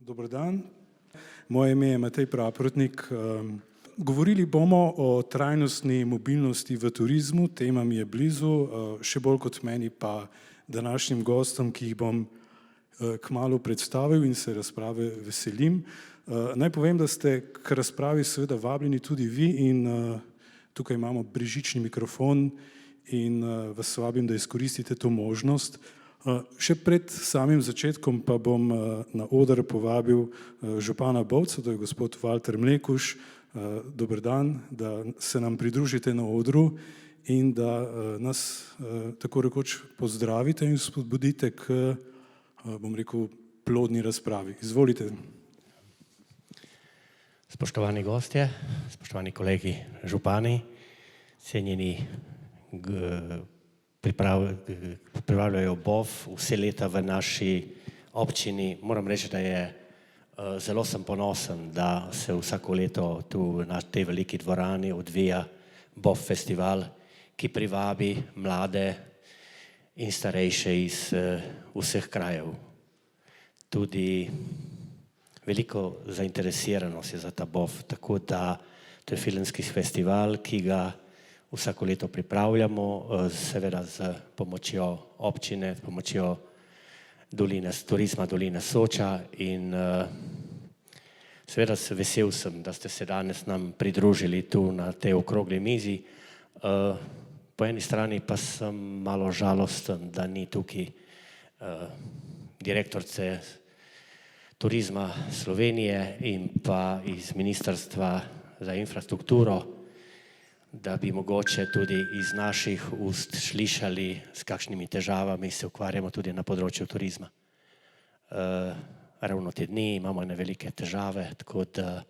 Dober dan, moje ime je Matej Praprotnik. Govorili bomo o trajnostni mobilnosti v turizmu, tema mi je blizu, še bolj kot meni pa današnjim gostom, ki jih bom kmalu predstavil in se razprave veselim. Naj povem, da ste k razpravi seveda vabljeni tudi vi in tukaj imamo brezžični mikrofon in vas vabim, da izkoristite to možnost. Še pred samim začetkom pa bom na oder povabil župana Bovca, to je gospod Valter Mlekuž. Dober dan, da se nam pridružite na odru in da nas tako rekoč pozdravite in spodbudite k, bom rekel, plodni razpravi. Izvolite. Spoštovani gostje, spoštovani kolegi župani, cenjeni pripravljajo BOV vse leta v naši občini. Moram reči, da je zelo sem ponosen, da se vsako leto tu na tej veliki dvorani odvija BOV festival, ki privabi mlade in starejše iz vseh krajev. Tudi veliko zainteresiranost je za ta BOV, tako da to je filmski festival, ki ga vsako leto pripravljamo, seveda z pomočjo občine, s pomočjo turizma Doline Soča in seveda vesel sem, da ste se danes nam pridružili tu na tej okrogli mizi. Po eni strani pa sem malo žalosten, da ni tukaj direktorice turizma Slovenije in pa iz Ministrstva za infrastrukturo, da bi mogoče tudi iz naših ust slišali, s kakšnimi težavami se ukvarjamo tudi na področju turizma. Ravno te dni imamo ene velike težave, tako da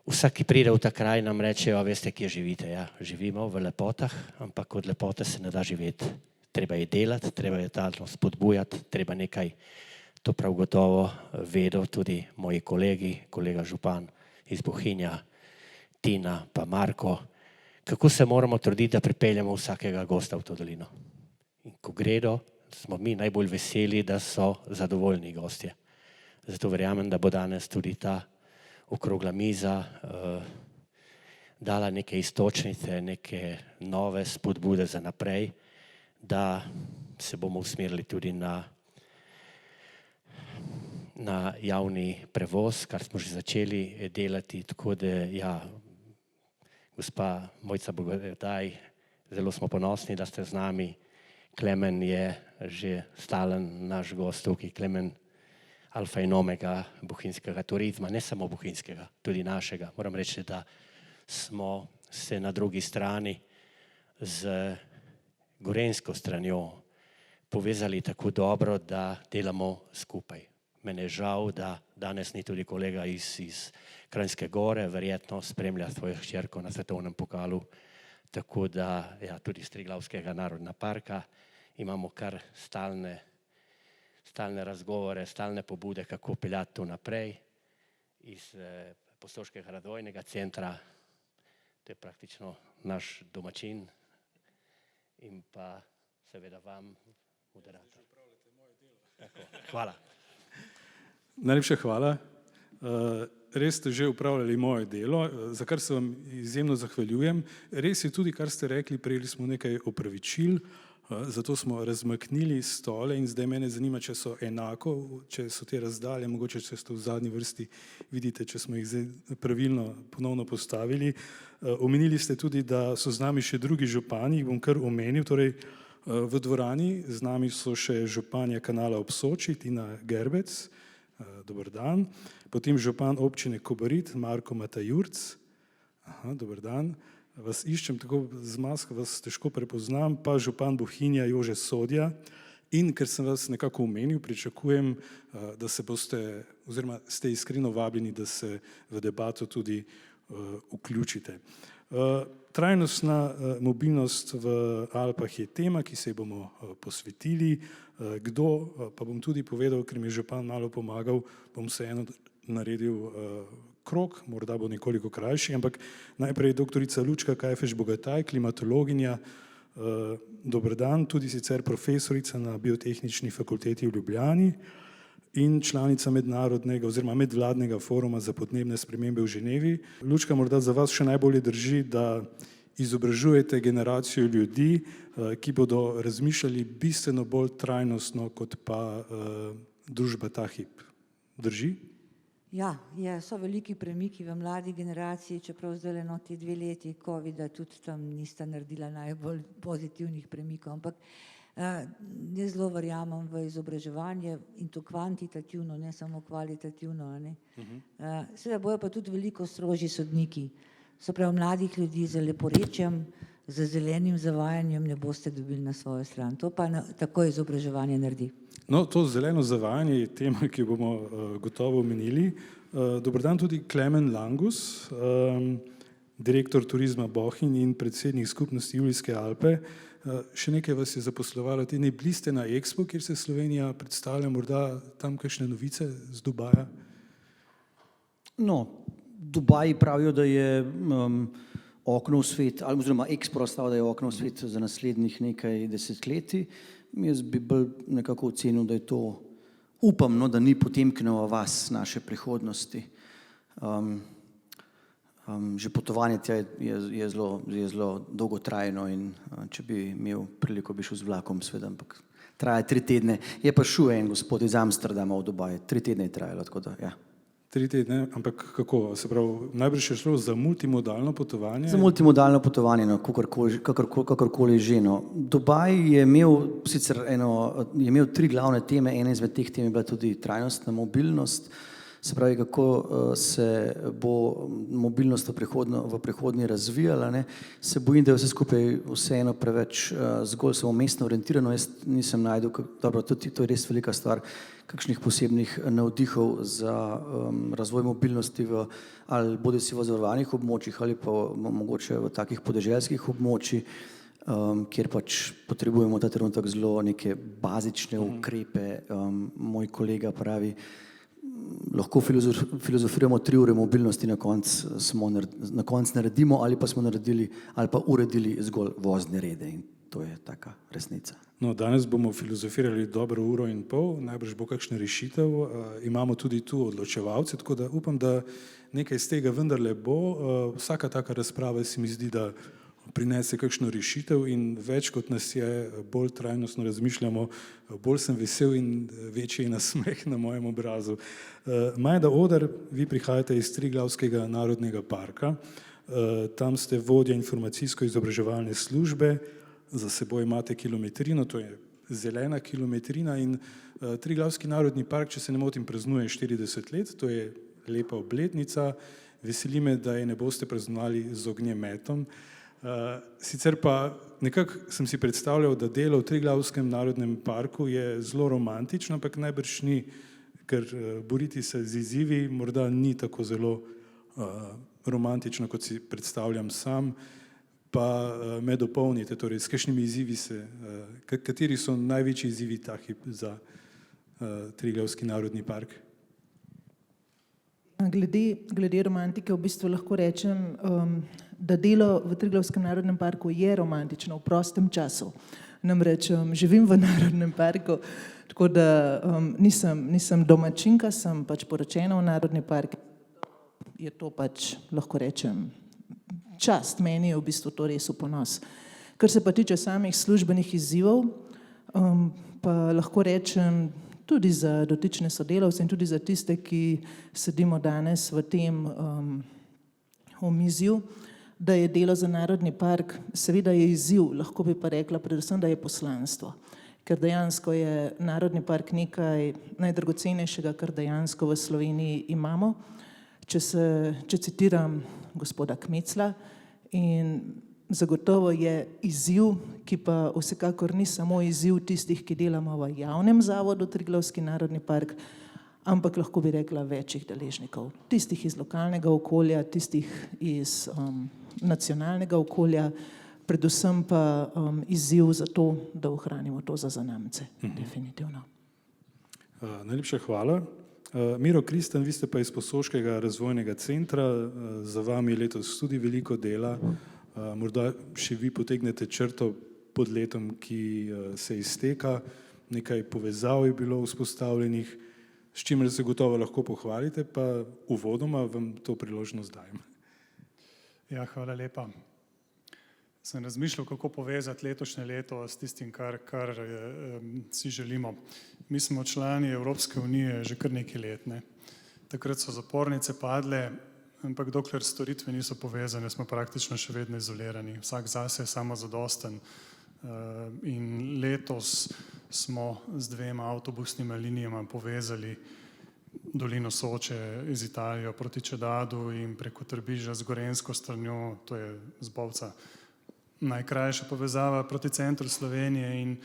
vsak, ki pride v ta kraj, nam rečejo, a veste, kje živite. Ja, živimo v lepotah, ampak od lepote se ne da živeti. Treba je delati, treba je talno spodbujati, treba nekaj, to prav gotovo vedo tudi moji kolegi, kolega župan iz Bohinja, Tina pa Marko, kako se moramo truditi, da pripeljemo vsakega gosta v to dolino. In ko gredo, smo mi najbolj veseli, da so zadovoljni gostje. Zato verjamem, da bo danes tudi ta okrogla miza dala neke iztočnice, neke nove spodbude za naprej, da se bomo usmerili tudi na javni prevoz, kar smo že začeli delati, tako da ja, gospa Mojca Bogataj, zelo smo ponosni, da ste z nami. Klemen je že stalen naš gost tukaj, Klemen, alfa in omega bohinjskega turizma, ne samo bohinjskega, tudi našega. Moram reči, da smo se na drugi strani z gorenjsko stranjo povezali tako dobro, da delamo skupaj. Mene je žal, da danes ni tudi kolega iz Kranjske Gore, verjetno spremlja svojo hčerko na svetovnem pokalu, tako da ja, tudi iz Triglavskega narodnega parka imamo kar stalne razgovore, stalne pobude, kako peljati to naprej. Iz Posoškega razvojnega centra, to je praktično naš domačin in pa seveda vam, moderator. Hvala. Najlepša hvala. Res ste že upravljali moje delo, za kar se vam izjemno zahvaljujem. Res je tudi, kar ste rekli, prejeli smo nekaj opravičil, zato smo razmaknili stole in zdaj mene zanima, če so enako, če so te razdalje, mogoče če ste v zadnji vrsti, vidite, če smo jih zdaj pravilno ponovno postavili. Omenili ste tudi, da so z nami še drugi župani, jih bom kar omenil, torej v dvorani z nami so še županja Kanala ob Soči, Tina Gerbec. Dober dan. Potem župan občine Kobarid, Marko Matajurc. Dober dan. Vas iščem, tako z masko vas težko prepoznam, pa župan Bohinja Jože Sodja. In ker sem vas nekako omenil, pričakujem, da se boste, oziroma ste iskreno vabljeni, da se v debato tudi vključite. Trajnostna mobilnost v Alpah je tema, ki se ji bomo posvetili. Kdo, pa bom tudi povedal, ker mi je župan malo pomagal, bom vseeno naredil krog, morda bo nekoliko krajši, ampak najprej doktorica Lučka Kajfež Bogataj, klimatologinja. Dober dan, tudi sicer profesorica na Biotehnični fakulteti v Ljubljani in članica mednarodnega oziroma medvladnega foruma za podnebne spremembe v Ženevi. Lučka, morda za vas še najbolje drži, da izobražujete generacijo ljudi, ki bodo razmišljali bistveno bolj trajnostno kot pa družba ta hip. Drži? Ja, so veliki premiki v mladi generaciji, čeprav zdaj ti 2 leti COVID-a tudi tam nista naredila najbolj pozitivnih premikov, ampak jaz zelo verjamem v izobraževanje in to kvantitativno, ne samo kvalitativno. Seveda bojo pa tudi veliko strožji sodniki. Se pravi, mladih ljudi z leporečjem, z zelenim zavajanjem ne boste dobili na svojo stran. To pa tako izobraževanje naredi. No, to zeleno zavajanje je tema, ki jo bomo gotovo omenili. Dober dan tudi Klemen Langus, direktor turizma Bohinj in predsednik skupnosti Julijske Alpe. Še nekaj vas je zaposlovalo, bili ste na Expo, kjer se Slovenija predstavlja, morda tam kakšne novice z Dubaja? No, Dubaji pravijo, da je okno v svet, oziroma Expo razstava, da je okno v svet za naslednjih nekaj desetletij. Jaz bi bolj nekako ocenil, da je to, upam, da ni Potemkinova vas naše prihodnosti. Že potovanje tja je zelo dolgotrajno in če bi imel priliko, bi šel z vlakom, seveda, ampak traja 3 tedne. Je pa šel en gospod iz Amsterdama v Dubaj, 3 tedne je trajalo, tako da, ja. 3 tedne, ampak kako? Se pravi, najbrž je šlo za multimodalno potovanje? Za multimodalno potovanje, kakorkoli že. Dubaj je imel sicer je imel 3 glavne teme, ena izmed teh tem je bila tudi trajnostna mobilnost. Se pravi, kako se bo mobilnost v prihodnje razvijala. Se bojim, da je vse skupaj vseeno preveč zgolj samo mestno orientirano. Jaz nisem najdel, dobro, tudi to je res velika stvar, kakšnih posebnih navdihov za razvoj mobilnosti ali bodisi v zavarovanih območjih ali pa mogoče v takih podeželskih območjih, kjer pač potrebujemo ta trenutek zelo neke bazične ukrepe. Moj kolega pravi, lahko filozofiramo 3 ure mobilnosti, na koncu naredimo ali pa smo naredili ali pa uredili zgolj vozne rede in to je taka resnica. No, danes bomo filozofirali dobro 1,5 ure, najbrž bo kakšna rešitev. Imamo tudi tu odločevalce, tako da upam, da nekaj iz tega vendarle bo. Vsaka taka razprava se mi zdi, da prinese kakšno rešitev in več kot nas je, bolj trajnostno razmišljamo, bolj sem vesel in večji je nasmeh na mojem obrazu. Majda Oder, vi prihajate iz Triglavskega narodnega parka, tam ste vodja informacijsko-izobraževalne službe, za seboj imate kilometrino, to je zelena kilometrina in Triglavski narodni park, če se ne motim, praznuje 40 let, to je lepa obletnica, veseli me, da je ne boste praznovali z ognjemetom. Sicer pa nekako sem si predstavljal, da delo v Triglavskem narodnem parku je zelo romantično, ampak najbrž ni, ker boriti se z izzivi morda ni tako zelo romantično, kot si predstavljam sam, pa me dopolnite, torej s kakšnimi izzivi kateri so največji izzivi ta hip za Triglavski narodni park? Glede romantike v bistvu lahko rečem, da delo v Triglavskem narodnem parku je romantično v prostem času. Namreč živim v narodnem parku, tako da nisem domačinka, sem pač poročena v narodni park. Je to pač, lahko rečem, čast. Meni je v bistvu to res v ponos. Kar se pa tiče samih službenih izzivov, pa lahko rečem, tudi za dotične sodelavce in tudi za tiste, ki sedimo danes v tem omizju, da je delo za narodni park, seveda je izziv, lahko bi pa rekla predvsem, da je poslanstvo. Ker dejansko je narodni park nekaj najdragocenejšega, kar dejansko v Sloveniji imamo. Če citiram gospoda Kmecla, in zagotovo je izziv, ki pa vsekakor ni samo izziv tistih, ki delamo v javnem zavodu Triglavski narodni park, ampak lahko bi rekla večjih deležnikov. Tistih iz lokalnega okolja, tistih iz nacionalnega okolja, predvsem pa izziv za to, da ohranimo to za zanamce. Definitivno. Najlepša hvala. Miro Kristan, vi ste pa iz Posoškega razvojnega centra, za vami je letos tudi veliko dela. Morda še vi potegnete črto pod letom, ki se izteka, nekaj povezav je bilo vzpostavljenih, s čimer se gotovo lahko pohvalite, pa uvodoma vam to priložnost dajem. Ja, hvala lepa. Sem razmišljal, kako povezati letošnje leto s tistim, kar si želimo. Mi smo člani Evropske unije že kar nekaj let, ne. Takrat so zapornice padle, ampak dokler storitve niso povezane, smo praktično še vedno izolirani. Vsak zase je samozadosten. In letos smo z 2 avtobusnima linijama povezali dolino Soče z Italijo proti Čedadu in preko Trbiža z gorenjsko stranjo, to je z Bovca najkrajša povezava proti centru Slovenije, in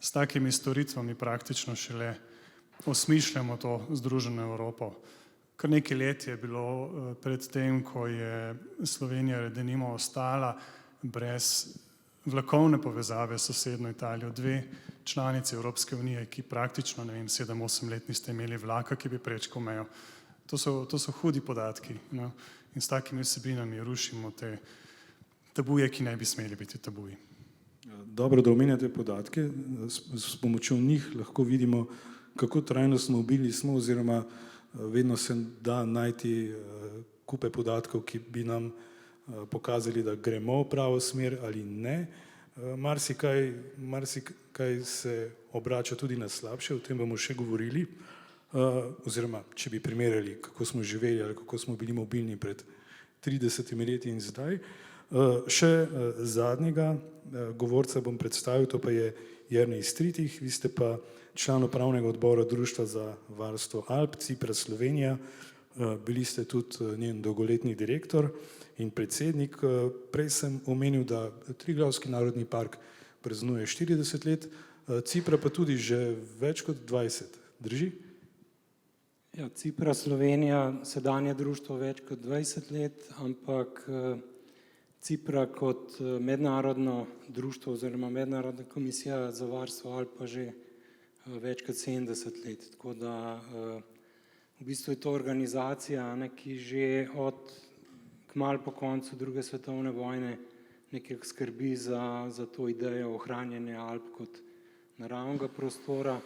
s takimi storitvami praktično šele osmišljamo to združeno Evropo. Kar nekaj let je bilo pred tem, ko je Slovenija denimo ostala brez vlakovne povezave s sosednjo Italijo, 2 članice Evropske unije, ki praktično, 7-8 let niste imeli vlaka, ki bi prečkal mejo. To so hudi podatki, no? In s takimi vsebinami rušimo te tabuje, ki ne bi smeli biti tabuji. Dobro, da omenjate podatke, s pomočjo njih lahko vidimo, kako trajnostno mobilni smo, oziroma vedno se da najti kupe podatkov, ki bi nam pokazali, da gremo v pravo smer ali ne. Marsikaj se obrača tudi na slabše, o tem bomo še govorili, oziroma če bi primerjali, kako smo živeli ali kako smo bili mobilni pred 30 leti in zdaj. Še zadnjega govorca bom predstavil, to pa je Jernej Stritih, vi ste pa član upravnega odbora Društva za varstvo Alp Cipra Slovenija, bili ste tudi njen dolgoletni direktor in predsednik. Prej sem omenil, da Triglavski narodni park praznuje 40 let, Cipra pa tudi že več kot 20, drži? Ja, Cipra Slovenija, sedanje društvo več kot 20 let, ampak Cipra kot mednarodno društvo oziroma mednarodna komisija za varstvo Alp pa že več kot 70 let. Tako da v bistvu je to organizacija, ki že od kmalu po koncu druge svetovne vojne nekaj skrbi za to idejo ohranjanja Alp kot naravnega prostora.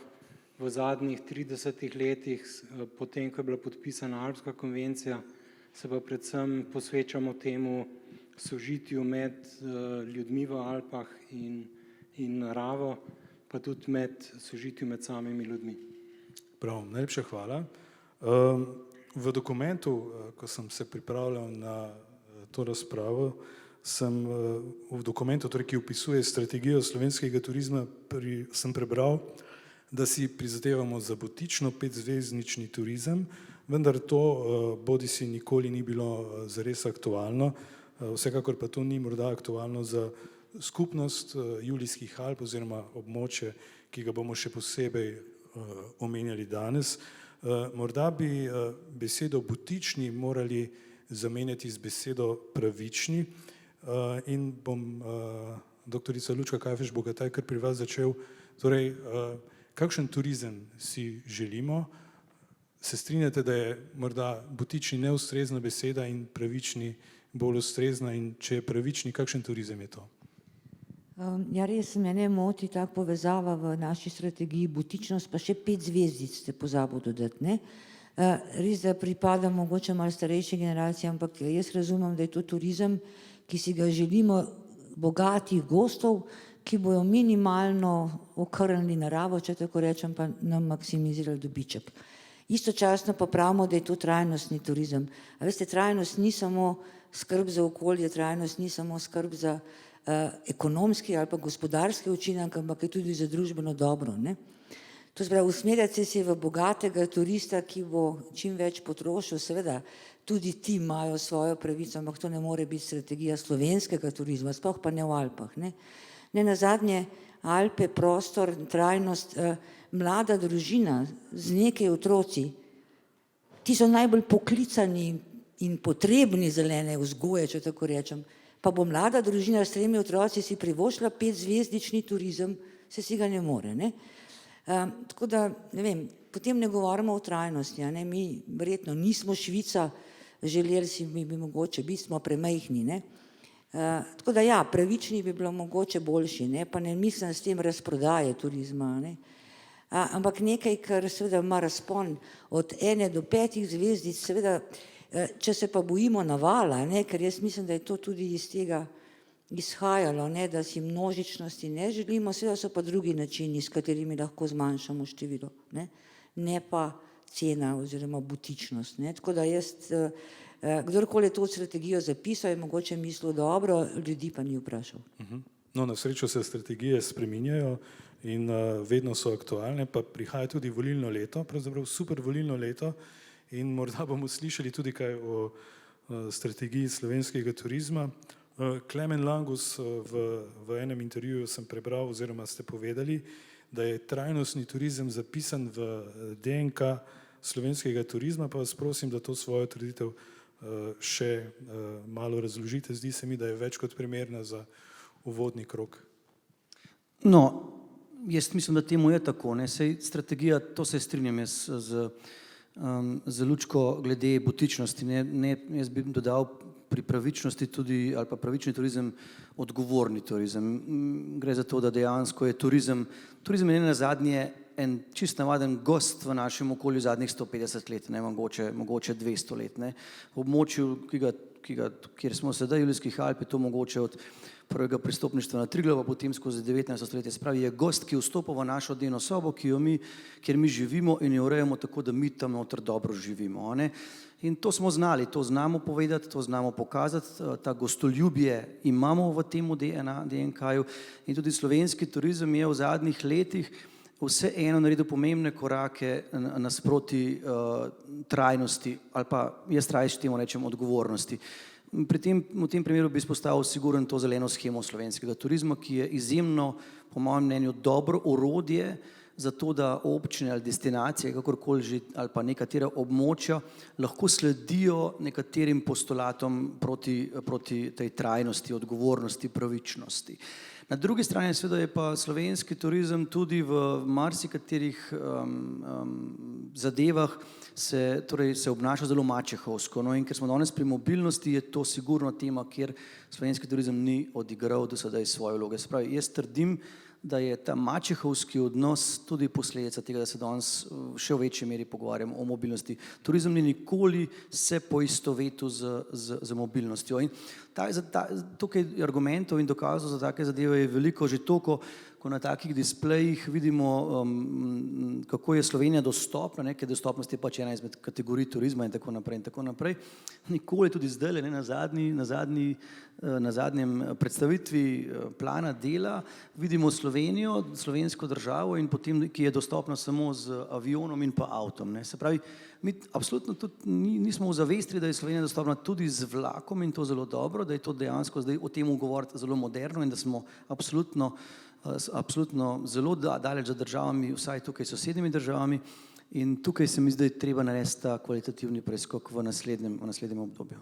V zadnjih 30 letih, potem, ko je bila podpisana Alpska konvencija, se pa predvsem posvečamo temu sožitju med ljudmi v Alpah in naravo, pa tudi sožitju med samimi ljudmi. Prav, najlepša hvala. V dokumentu, ko sem se pripravljal na to razpravo, sem v dokumentu, ki opisuje strategijo slovenskega turizma, sem prebral, da si prizadevamo za butično 5-zvezdnični turizem, vendar to bodisi nikoli ni bilo zares aktualno, vsekakor pa to ni morda aktualno za skupnost Julijskih Alp oziroma območje, ki ga bomo še posebej omenjali danes. Morda bi besedo butični morali zamenjati z besedo pravični in bom doktorica Lučka Kajfež-Bogataj kar pri vas začel. Torej, kakšen turizem si želimo? Se strinjate, da je morda butični neustrezna beseda in pravični bolj ustrezna, in če je pravični, kakšen turizem je to? Ja, res mene moti ta povezava v naši strategiji, butičnost pa še 5 zvezdic ste pozabili dodati, ne? Res, da pripada mogoče malo starejši generaciji, ampak jaz razumem, da je to turizem, ki si ga želimo bogatih gostov, ki bojo minimalno okrnili naravo, če tako rečem, pa nam maksimizirali dobiček. Istočasno pa pravimo, da je to trajnostni turizem. A veste, trajnost ni samo skrb za okolje, trajnost ni samo skrb za ekonomski ali pa gospodarski učinek, ampak je tudi za družbeno dobro, ne? To se pravi, usmerjati se v bogatega turista, ki bo čim več potrošil, seveda tudi ti imajo svojo pravico, ampak to ne more biti strategija slovenskega turizma, sploh pa ne v Alpah, ne? Nenazadnje Alpe, prostor, trajnost, mlada družina z nekaj otroci, ti so najbolj poklicani in potrebni zelene vzgoje, če tako rečem, pa bo mlada družina s 3 otroci si privoščila 5-zvezdični turizem, se si ga ne more, ne? Tako da, ne vem, potem ne govorimo o trajnosti, ne? Mi verjetno nismo Švica, želeli si bi mogoče biti, smo premajhni, ne? Tako da ja, pravični bi bilo mogoče boljši, ne? Pa ne mislim s tem razprodaje turizma, ne? ampak nekaj, kar seveda ima razpon od 1 do 5 zvezdic, seveda, če se pa bojimo navala, ne, ker jaz mislim, da je to tudi iz tega izhajalo, ne, da si množičnosti ne želimo, seveda so pa drugi načini, s katerimi lahko zmanjšamo število, ne pa cena oziroma butičnost. Ne. Tako da jaz, kdorkoli je to strategijo zapisal, je mogoče mislil dobro, ljudi pa ni vprašal. No, na srečo se strategije spreminjajo in vedno so aktualne, pa prihaja tudi volilno leto, pravzaprav super volilno leto in morda bomo slišali tudi kaj o strategiji slovenskega turizma. Klemen Langus, v enem intervjuju sem prebral oziroma ste povedali, da je trajnostni turizem zapisan v DNK slovenskega turizma, pa vas prosim, da to svojo trditev še malo razložite. Zdi se mi, da je več kot primerna za uvodni krog. No, jaz mislim, da temu je tako, ne, sej strategija, to se strinjam jaz z Lučko glede butičnosti, ne, jaz bi dodal pri pravičnosti tudi, ali pa pravični turizem, odgovorni turizem. Gre za to, da dejansko je turizem je nenazadnje en čist navaden gost v našem okolju zadnjih 150 let, ne, mogoče 200 let, ne. V območju, kjer smo sedaj, Julijskih Alp, je to mogoče od prvega pristopništva na Triglav, potem skozi 19. stoletje. Spravi, je gost, ki vstopa v našo dnevno sobo, kjer mi živimo in jo urejamo tako, da mi tam noter dobro živimo, ne. In to smo znali, to znamo povedati, to znamo pokazati, ta gostoljubje imamo v tem DNK-ju in tudi slovenski turizem je v zadnjih letih vseeno naredil pomembne korake nasproti trajnosti, ali pa jaz rajši temu rečem odgovornosti. V tem primeru bi izpostavil sigurno to zeleno shemo slovenskega turizma, ki je izjemno, po mojem mnenju, dobro orodje za to, da občine ali destinacije, kakorkoli že, ali pa nekatera območja lahko sledijo nekaterim postulatom proti tej trajnosti, odgovornosti, pravičnosti. Na drugi strani seveda je pa slovenski turizem tudi v marsikaterih zadevah se obnaša zelo mačehovsko. No, in ker smo danes pri mobilnosti, je to sigurno tema, kjer slovenski turizem ni odigral do sedaj svoje vloge. Se pravi, jaz trdim, da je ta mačehovski odnos tudi posledica tega, da se danes še v večji meri pogovarjamo o mobilnosti. Turizem ni nikoli se poistovetil z mobilnostjo. In tukaj argumentov in dokazov za take zadeve je veliko, že toliko, ko na takih displejih vidimo, kako je Slovenija dostopna, ker dostopnost je pač ena izmed kategorij turizma in tako naprej. Nikoli tudi zdaj, na zadnjem predstavitvi plana dela, vidimo Slovenijo, slovensko državo in potem, ki je dostopna samo z avionom in pa avtom. Se pravi, mi absolutno tudi nismo ozavestili, da je Slovenija dostopna tudi z vlakom in to zelo dobro, da je to dejansko zdaj o tem govoriti zelo moderno in da smo absolutno zelo daleč za državami, vsaj tukaj sosednjimi državami in tukaj se mi zdaj treba narediti ta kvalitativni preskok v naslednjem obdobju.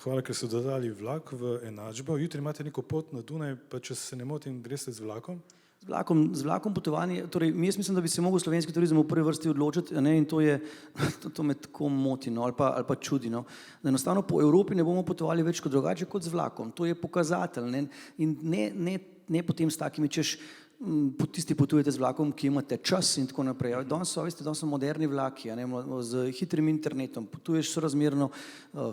Hvala, ker ste dodali vlak v enačbo. Jutri imate neko pot na Dunaj, pa če se ne motim, greste z vlakom? Z vlakom potovanje, torej jaz mislim, da bi se mogel slovenski turizem v prvi vrsti odločiti, in to me tako moti, ali pa čudi, da enostavno po Evropi ne bomo potovali več kot drugače kot z vlakom. To je pokazatelj, in ne potem s takimi, češ tisti potujete z vlakom, ki imate čas in tako naprej. Danes so moderni vlaki, z hitrim internetom, potuješ sorazmerno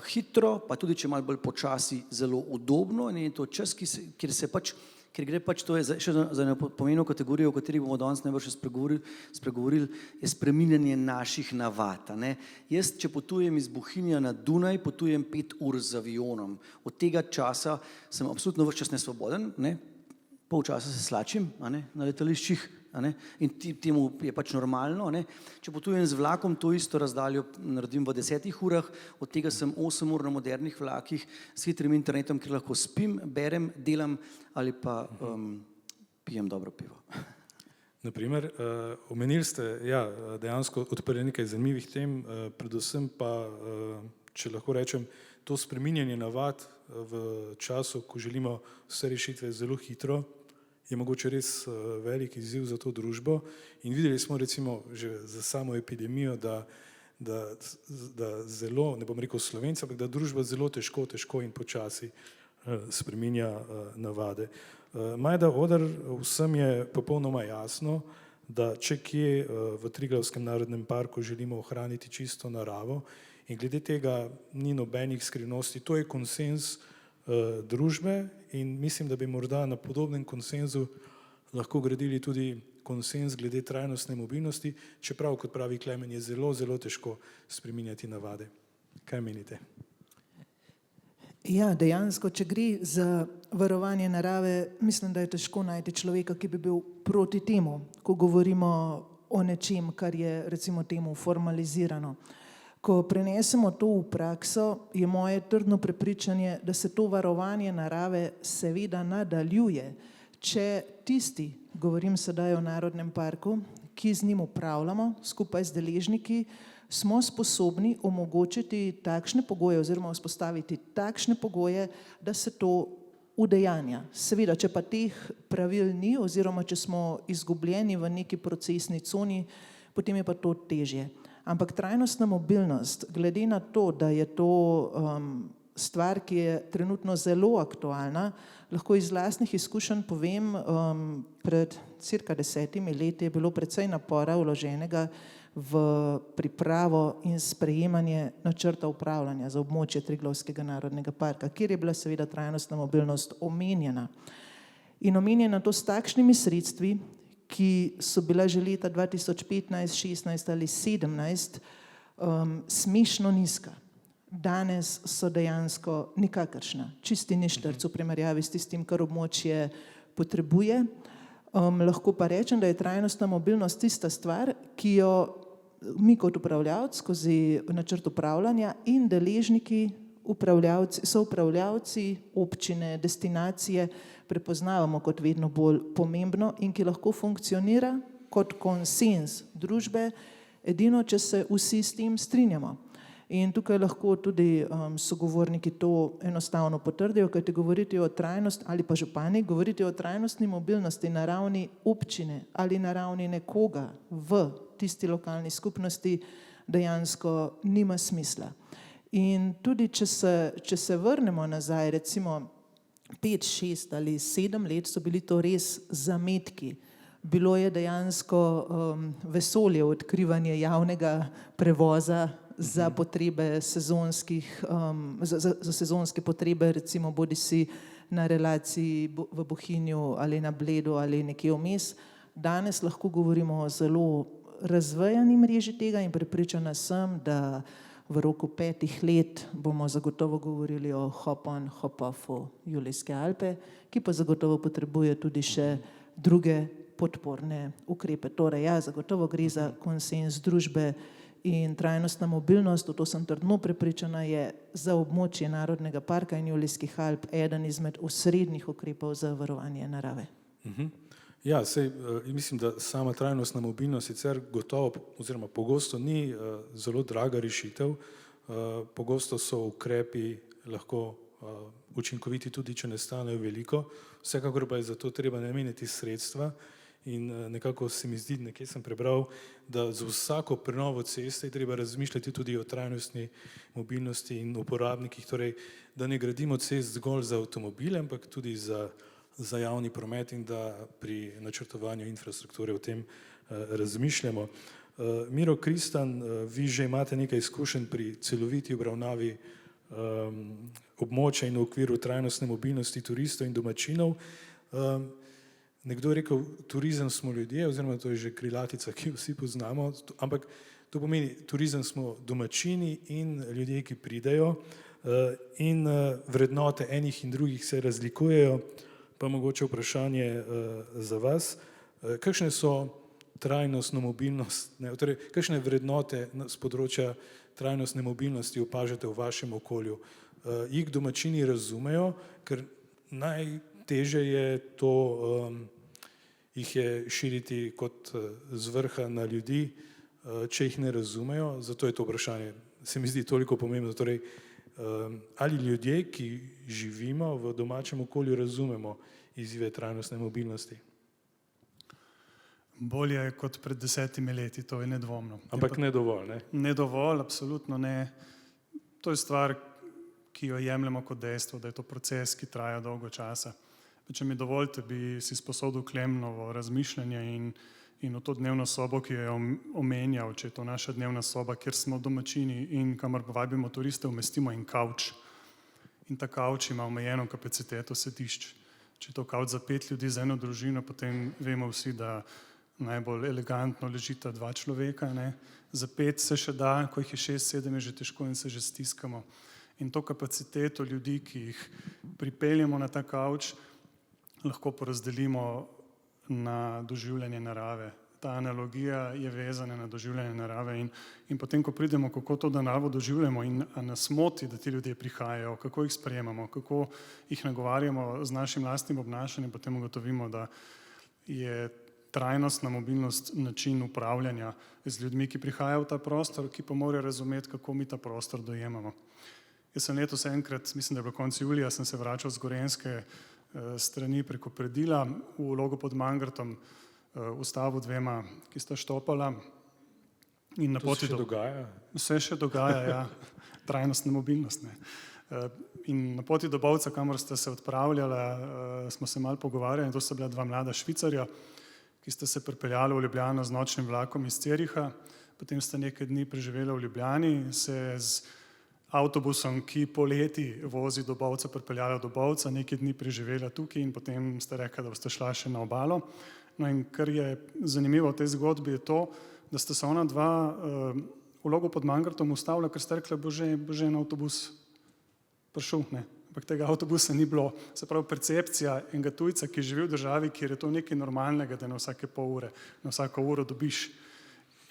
hitro, pa tudi če malo bolj počasi, zelo udobno, in je to čas, ker gre pač, to je še za eno pomembno kategorijo, o kateri bomo danes najbolj še spregovorili, je spreminjanje naših navad. Jaz, če potujem iz Bohinja na Dunaj, potujem 5 ur z avionom. Od tega časa sem absolutno ves čas nesvoboden, pol časa se slačim na letališčih in temu je pač normalno. Če potujem z vlakom, to isto razdaljo naredim v 10 urah, od tega sem 8 ur na modernih vlakih s hitrim internetom, kjer lahko spim, berem, delam ali pa pijem dobro pivo. Naprimer, omenili ste, dejansko odprli nekaj zanimivih tem, predvsem pa, če lahko rečem, to spreminjanje navad v času, ko želimo vse rešitve zelo hitro, je mogoče res velik izziv za to družbo in videli smo recimo že za samo epidemijo, da zelo, ne bom rekel Slovenci, ampak da družba zelo težko in počasi spreminja navade. Majda Oder, vsem je popolnoma jasno, da če kje v Triglavskem narodnem parku želimo ohraniti čisto naravo in glede tega ni nobenih skrivnosti, to je konsens družbe in mislim, da bi morda na podobnem konsenzu lahko gradili tudi konsens glede trajnostne mobilnosti, čeprav, kot pravi Klemen, je zelo, zelo težko spreminjati navade. Kaj menite? Ja, dejansko, če gre za varovanje narave, mislim, da je težko najti človeka, ki bi bil proti temu, ko govorimo o nečem, kar je recimo temu formalizirano. Ko prenesemo to v prakso, je moje trdno prepričanje, da se to varovanje narave seveda nadaljuje, če tisti, govorim sedaj o Narodnem parku, ki z njim upravljamo skupaj z deležniki, smo sposobni omogočiti takšne pogoje oziroma vzpostaviti takšne pogoje, da se to udejanja. Seveda, če pa teh pravil ni oziroma če smo izgubljeni v neki procesni coni, potem je pa to težje. Ampak trajnostna mobilnost, glede na to, da je to stvar, ki je trenutno zelo aktualna, lahko iz lastnih izkušenj povem, pred cirka 10 leti je bilo precej napora vloženega v pripravo in sprejemanje načrta upravljanja za območje Triglavskega narodnega parka, kjer je bila seveda trajnostna mobilnost omenjena. In omenjena to s takšnimi sredstvi, ki so bila že leta 2015, 16 ali 17 smešno nizka. Danes so dejansko nikakršna, čisti ništrc v primerjavi s tistim, kar območje potrebuje. Lahko pa rečem, da je trajnostna mobilnost tista stvar, ki jo mi kot upravljavci skozi načrt upravljanja in deležniki, soupravljavci, občine, destinacije prepoznavamo kot vedno bolj pomembno in ki lahko funkcionira kot konsens družbe, edino, če se vsi s tem strinjamo. In tukaj lahko tudi sogovorniki to enostavno potrdijo, kajti govoriti o trajnosti ali pa župani, govoriti o trajnostni mobilnosti na ravni občine ali na ravni nekoga v tisti lokalni skupnosti dejansko nima smisla. In tudi, če se vrnemo nazaj, recimo 5, 6 ali 7 let so bili to res zametki. Bilo je dejansko vesolje odkrivanje javnega prevoza za potrebe za sezonske potrebe, recimo bodisi na relaciji v Bohinju ali na Bledu ali nekje vmes. Danes lahko govorimo o zelo razvejani mreži tega in prepričana sem, da v roku 5 let bomo zagotovo govorili o hop-on, hop-offu Julijske Alpe, ki pa zagotovo potrebuje tudi še druge podporne ukrepe. Torej, ja, zagotovo gre za konsens družbe in trajnostna mobilnost, v to sem trdno prepričana, je za območje Narodnega parka in Julijskih Alp eden izmed osrednjih ukrepov za varovanje narave. Ja, mislim, da sama trajnostna mobilnost sicer gotovo oziroma pogosto ni zelo draga rešitev, pogosto so ukrepi lahko učinkoviti tudi, če ne stanejo veliko, vsekakor pa je za to treba nameniti sredstva in nekako se mi zdi, nekje sem prebral, da za vsako prenovo ceste je treba razmišljati tudi o trajnostni mobilnosti in uporabnikih, torej da ne gradimo cest zgolj za avtomobile, ampak tudi za javni promet in da pri načrtovanju infrastrukture o tem razmišljamo. Miro Kristan, vi že imate nekaj izkušenj pri celoviti obravnavi območja in v okviru trajnostne mobilnosti turistov in domačinov. Nekdo je rekel, turizem smo ljudje, oziroma to je že krilatica, ki jo vsi poznamo, ampak to pomeni, turizem smo domačini in ljudje, ki pridejo in vrednote enih in drugih se razlikujejo. Pa mogoče vprašanje za vas, kakšne so trajnostno mobilnost, torej kakšne vrednote z področja trajnostne mobilnosti opažate v vašem okolju? Jih domačini razumejo, ker najtežje je to, jih je širiti kot z vrha na ljudi, če jih ne razumejo, zato je to vprašanje, se mi zdi toliko pomembno, torej ali ljudje, ki živimo v domačem okolju, razumemo izzive trajnostne mobilnosti? Bolje kot pred 10 leti, to je nedvomno. Ampak ne dovolj, ne? Ne dovolj, absolutno ne. To je stvar, ki jo jemljemo kot dejstvo, da je to proces, ki traja dolgo časa. Če mi dovolite, bi si sposodil Klemnovo razmišljanje In v to dnevno sobo, ki jo je omenjal, če je to naša dnevna soba, kjer smo domačini in kamor povabimo turiste, umestimo en kavč. In ta kavč ima omejeno kapaciteto sedišč. Če je to kavč za 5 ljudi za eno družino, potem vemo vsi, da najbolj elegantno ležita 2 človeka, ne. Za 5 se še da, ko jih je 6, 7 je že težko in se že stiskamo. In to kapaciteto ljudi, ki jih pripeljemo na ta kavč, lahko porazdelimo na doživljanje narave. Ta analogija je vezana na doživljanje narave in potem, ko pridemo, kako to naravo doživljamo in nas moti, da ti ljudje prihajajo, kako jih sprejemamo, kako jih nagovarjamo z našim lastnim obnašanjem, potem ugotovimo, da je trajnostna mobilnost način upravljanja z ljudmi, ki prihajajo v ta prostor, ki pa morajo razumeti, kako mi ta prostor dojemamo. Jaz sem letos enkrat, mislim, da je bilo konec julija, sem se vračal z Gorenjske strani preko Predila v Logu pod Mangartom, ustavil 2, ki sta štopala. In na poti to se še dogaja? Vse še dogaja, ja. Trajnostna mobilnost, ne. In na poti do Bovca, kamor sta se odpravljala, smo se malo pogovarjali, to sta bila 2 mlada Švicarja, ki sta se pripeljali v Ljubljano z nočnim vlakom iz Cericha, potem sta nekaj dni preživela v Ljubljani, se z avtobusom, ki poleti vozi do Bovca, pripeljala do Bovca, nekaj dni preživela tukaj in potem sta rekla, da boste šla še na obalo. No in kar je zanimivo v tej zgodbi je to, da sta se ona 2 v Logu pod Mangartom ustavila, ker sta rekla, bo že en avtobus prišel, ne. Ampak tega avtobusa ni bilo. Se pravi, percepcija enega tujca, ki živi v državi, kjer je to nekaj normalnega, da na vsake pol ure, na vsako uro dobiš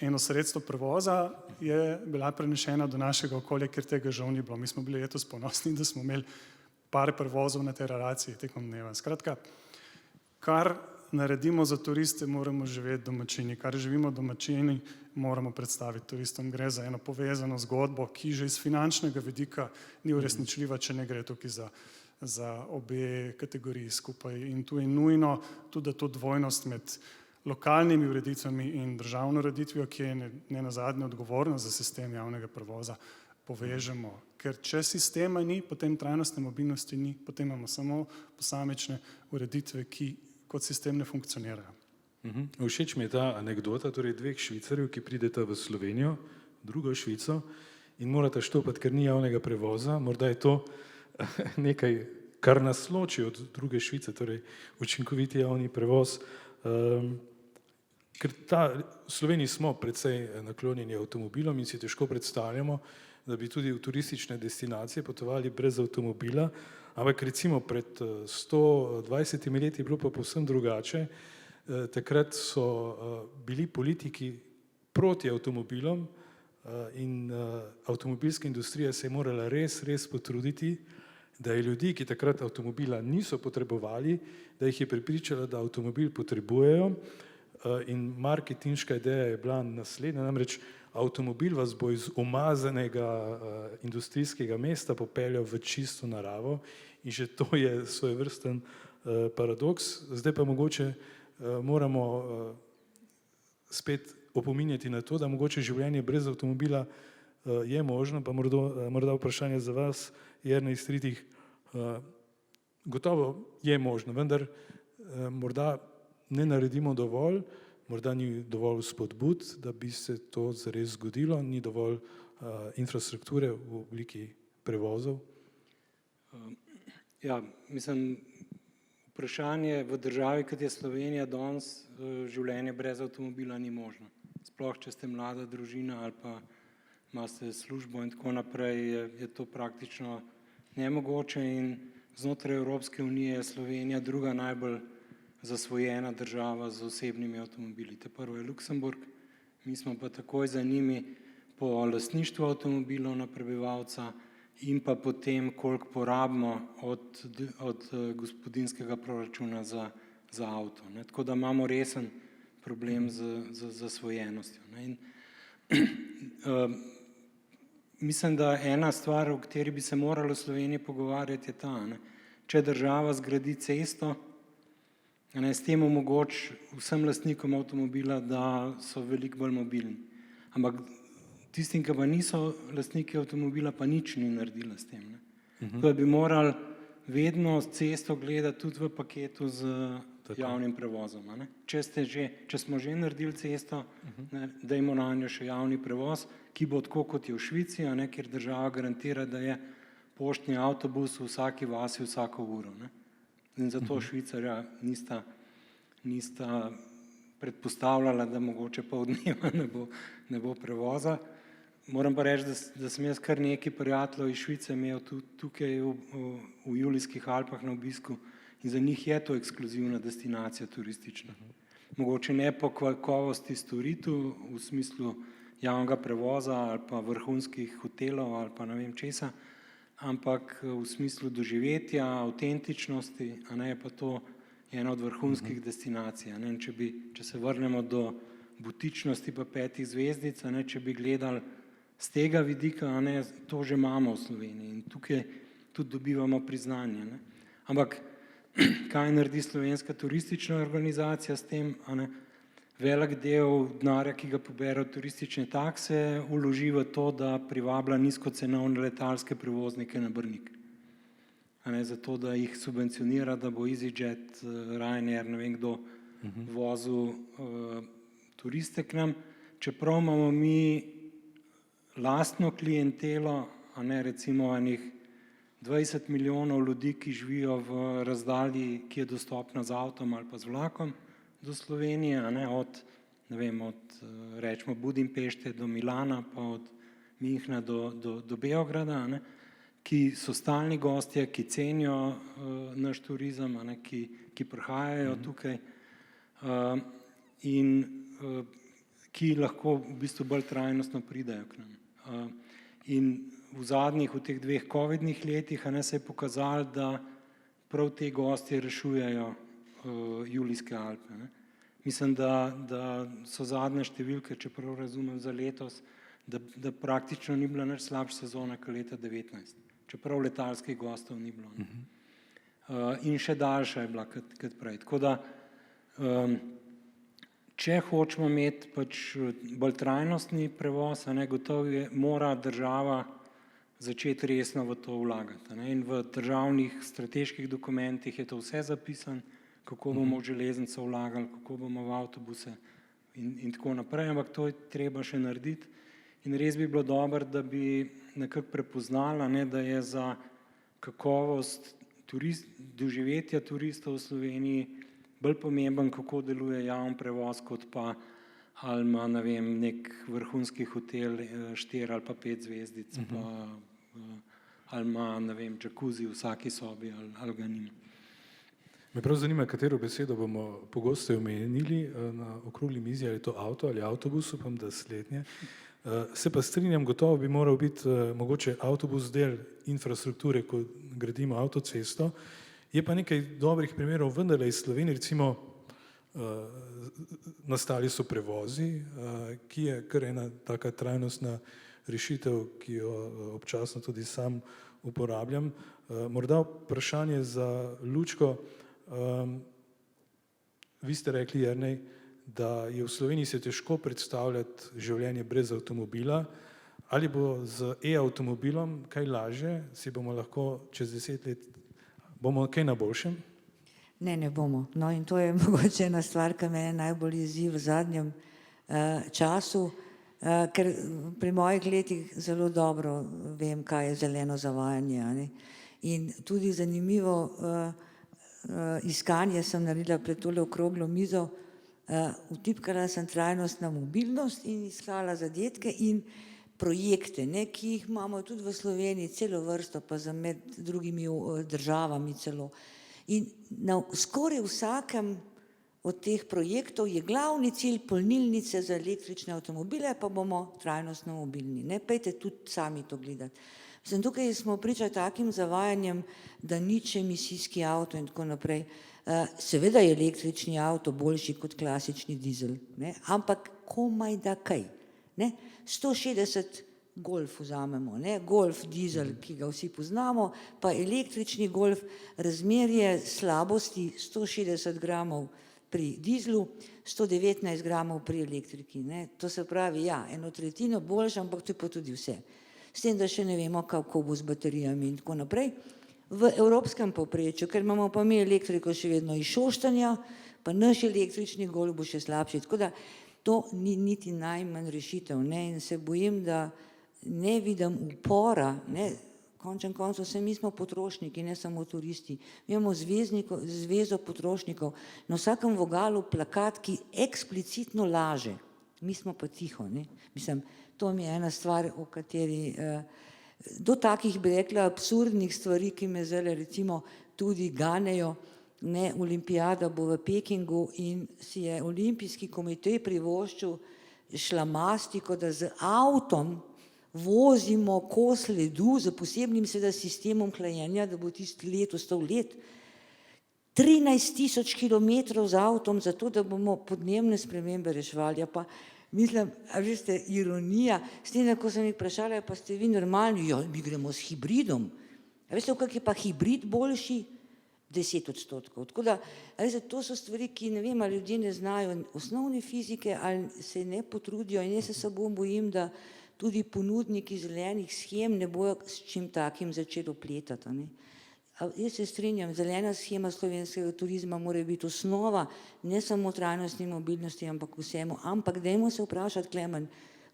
eno sredstvo prevoza, je bila prenešena do našega okolja, kjer tega žal ni bilo. Mi smo bili letos ponosni, da smo imeli par prevozov na tej relaciji tekom dneva. Skratka, kar naredimo za turiste, moramo živeti domačini. Kar živimo domačini, moramo predstaviti turistom. Gre za eno povezano zgodbo, ki že iz finančnega vidika ni uresničljiva, če ne gre tukaj za obe kategoriji skupaj. In tu je nujno tudi to dvojnost med lokalnimi ureditvami in državno ureditvijo, ki je ne nazadnje odgovorna za sistem javnega prevoza, povežemo. Ker če sistema ni, potem trajnostne mobilnosti ni, potem imamo samo posamične ureditve, ki kot sistem ne funkcionirajo. Všeč mi je ta anekdota, torej 2 Švicarjev, ki prideta v Slovenijo, drugo Švico in morata štopati, ker ni javnega prevoza. Morda je to nekaj, kar nas loči od druge Švice, torej učinkoviti javni prevoz. Ker v Sloveniji smo precej naklonjeni avtomobilom in si težko predstavljamo, da bi tudi v turistične destinacije potovali brez avtomobila, ampak recimo pred 120 leti je bilo pa povsem drugače. Takrat so bili politiki proti avtomobilom in avtomobilska industrija se je morala res potruditi, da je ljudi, ki takrat avtomobila niso potrebovali, da jih je prepričala, da avtomobil potrebujejo. In marketinška ideja je bila naslednja, namreč avtomobil vas bo iz umazanega industrijskega mesta popeljal v čisto naravo in že to je svojevrsten paradoks. Zdaj pa mogoče moramo spet opominjati na to, da mogoče življenje brez avtomobila je možno, pa morda vprašanje za vas, Jernej Stritih, gotovo je možno, vendar morda ne naredimo dovolj, morda ni dovolj spodbud, da bi se to zares zgodilo, ni dovolj infrastrukture v obliki prevozov. Ja, mislim, vprašanje v državi, kot je Slovenija danes, življenje brez avtomobila ni možno. Sploh, če ste mlada družina ali pa imate službo in tako naprej, je to praktično nemogoče in znotraj Evropske unije je Slovenija druga najbolj zasvojena država z osebnimi avtomobili. Prvo je Luksemburg, mi smo pa takoj za njimi po lastništvu avtomobilov na prebivalca in pa potem, koliko porabimo od gospodinjskega proračuna za avto. Tako da imamo resen problem z zasvojenostjo. Mislim, da ena stvar, o kateri bi se morali v Sloveniji pogovarjati, je ta, če država zgradi cesto, s tem omogoči vsem lastnikom avtomobila, da so veliko bolj mobilni. Ampak tistim, ki pa niso lastniki avtomobila, pa nič ni naredila s tem. Da bi morali vedno cesto gledati tudi v paketu z javnim prevozom. A ne? Če smo že naredili cesto, ne, dajmo na njo še javni prevoz, ki bo tako, kot je v Švici, a ne, kjer država garantira, da je poštni avtobus v vsaki vasi vsako uro. Ne? In zato Švicarja nista predpostavljala, da mogoče pol dneva ne bo prevoza. Moram pa reči, da sem jaz kar nekaj prijateljev iz Švice imel tukaj v Julijskih Alpah na obisku in za njih je to ekskluzivna destinacija turistična. Mogoče ne po kakovosti storitev v smislu javnega prevoza ali pa vrhunskih hotelov ali pa ne vem česa, ampak v smislu doživetja, avtentičnosti, a ne je pa to ena od vrhunskih destinacij. A ne, če se vrnemo do butičnosti pa 5 zvezdic, a ne, če bi gledali z tega vidika, a ne, to že imamo v Sloveniji in tukaj tudi dobivamo priznanje. Ne. Ampak kaj naredi slovenska turistična organizacija s tem? A ne? Velik del denarja, ki ga poberajo turistične takse, vloži v to, da privablja nizkocenovne letalske prevoznike na Brnik. A ne, zato, da jih subvencionira, da bo EasyJet, Ryanair, ne vem kdo, vozil turiste k nam, čeprav imamo mi lastno klientelo, a ne recimo enih 20 milijonov ljudi, ki živijo v razdalji, ki je dostopna z avtom ali pa z vlakom do Slovenije, a ne, od rečemo Budimpešte do Milana, pa od Münchna do Beograda, a ne, ki so stalni gostje, ki cenijo naš turizem, a ne, ki prihajajo tukaj in ki lahko v bistvu bolj trajnostno pridajo k nam. In v teh 2 covidnih letih, a ne, se je pokazalo, da prav te gostje rešujejo Julijske Alpe. Ne. Mislim, da so zadnje številke, če prav razumem, za letos, da praktično ni bila nič slabša sezona kot leta 2019, čeprav letalskih gostov ni bilo. In še daljša je bila kot prej. Tako da, če hočemo imeti pač bolj trajnostni prevoz, a ne, gotovo mora država začeti resno v to vlagati. A ne. In v državnih strateških dokumentih je to vse zapisano, kako bomo v železnico vlagali, kako bomo v avtobuse in tako naprej, ampak to je treba še narediti. In res bi bilo dobro, da bi nekako prepoznala, ne, da je za kakovost doživetja turistov v Sloveniji bolj pomemben, kako deluje javni prevoz, kot pa ali ima, ne vem, nek vrhunski hotel 4 ali pa 5 zvezdic, pa ali ima, ne vem, džakuzi v vsaki sobi ali ga nima. Me prav zanima, katero besedo bomo pogosto omenili na okrogli mizi, ali je to avto ali avtobus, upam, da slednje. Se pa strinjam, gotovo bi moral biti mogoče avtobus del infrastrukture, ko gradimo avtocesto. Je pa nekaj dobrih primerov vendarle iz Slovenije, recimo nastali so prevozi, ki je kar ena taka trajnostna rešitev, ki jo občasno tudi sam uporabljam. Morda vprašanje za Lučko. Vi ste rekli, Jernej, da je v Sloveniji se težko predstavljati življenje brez avtomobila. Ali bo z e-avtomobilom kaj lažje, si bomo lahko čez 10 let, bomo kaj na boljšem? Ne bomo. No in to je mogoče ena stvar, ki me najbolj jezi v zadnjem času, ker pri mojih letih zelo dobro vem, kaj je zeleno zavajanje. Ne? In tudi zanimivo iskanje sem naredila pred tole okroglo mizo, vtipkala sem trajnostna mobilnost in iskala zadetke in projekte, ne, ki jih imamo tudi v Sloveniji celo vrsto, pa za med drugimi državami celo. In na skoraj vsakem od teh projektov je glavni cilj polnilnice za električne avtomobile, pa bomo trajnostno mobilni. Ne, pejte tudi sami to gledati. Tukaj smo priča takim zavajanjem, da nič emisijski avto in tako naprej. Seveda je električni avto boljši kot klasični dizel, ne? Ampak komaj da kaj. Ne? 160 Golf vzamemo, ne? Golf dizel, ki ga vsi poznamo, pa električni Golf, razmerje slabosti 160 gramov pri dizlu, 119 gramov pri elektriki. Ne? To se pravi, ja, 1/3 boljše, ampak to je pa tudi vse. S tem, da še ne vemo, kako bo z baterijami in tako naprej. v evropskem povprečju, ker imamo pa mi elektriko še vedno iz Šoštanja, pa naš električni gol bo še slabši. Tako da to ni niti najmanj rešitev, ne, in se bojim, da ne vidim upora, ne, končen koncev vse mi smo potrošniki, ne samo turisti. Mi imamo zvezo potrošnikov, na vsakem vogalu plakat, ki eksplicitno laže. Mi smo pa tiho, ne. Mislim, to mi je ena stvar, o kateri do takih, bi rekla, absurdnih stvari, ki me zdaj recimo tudi ganejo, ne, olimpijada bo v Pekingu in si je olimpijski komitej privoščil šlamastiko, da z avtom vozimo kos ledu z posebnim seveda sistemom hlajenja, da bo tisti led ostal led. 13 000 kilometrov z avtom, zato da bomo podnebne spremembe reševali. Pa mislim, a veste, ironija, s tem, ko sem jih vprašala, pa ste vi normalni, ja, mi gremo s hibridom. A veste, kak je pa hibrid boljši? 10%. Tako da, veste, to so stvari, ki ne vem, ali ljudje ne znajo osnovne fizike, ali se ne potrudijo, in jaz se samo bojim, da tudi ponudniki zelenih shem ne bojo s čim takim začeli opletati. Ne. Jaz se strinjam, zelena shema slovenskega turizma mora biti osnova ne samo trajnostni mobilnosti, ampak vsemu. Ampak dajmo se vprašati, Klemen,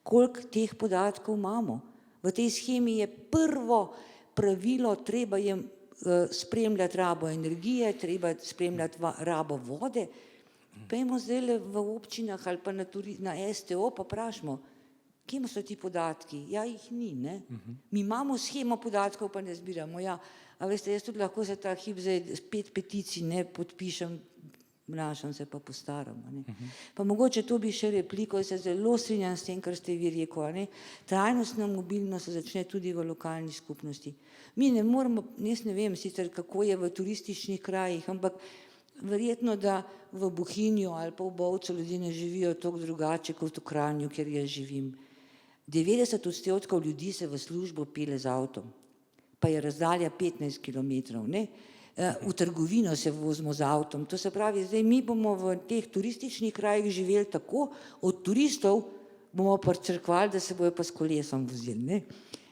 koliko teh podatkov imamo? V tej shemi je prvo pravilo, treba je spremljati rabo energije, treba spremljati rabo vode. Pejmo zdaj v občinah ali pa na STO pa vprašamo, kje so ti podatki? Ja, jih ni, ne? Mi imamo shemo podatkov, pa ne zbiramo. Ja, a veste, jaz tudi lahko se ta hip zdaj 5 peticij ne podpišem, vnašam se pa postaram. Pa mogoče to bi še repliko, jaz se zelo strinjam s tem, kar ste vi rekel. Trajnostna mobilnost se začne tudi v lokalni skupnosti. Mi ne moramo, jaz ne vem sicer, kako je v turističnih krajih, ampak verjetno, da v Bohinju ali pa v Bovcu ljudje ne živijo toliko drugače kot v Kranju, kjer jaz živim. 90% ljudi se v službo pelje z avtom, pa je razdalja 15 kilometrov, ne. V trgovino se vozimo z avtom, to se pravi, zdaj mi bomo v teh turističnih krajih živeli tako, od turistov bomo pričakovali, da se bojo pa s kolesom vozili, ne.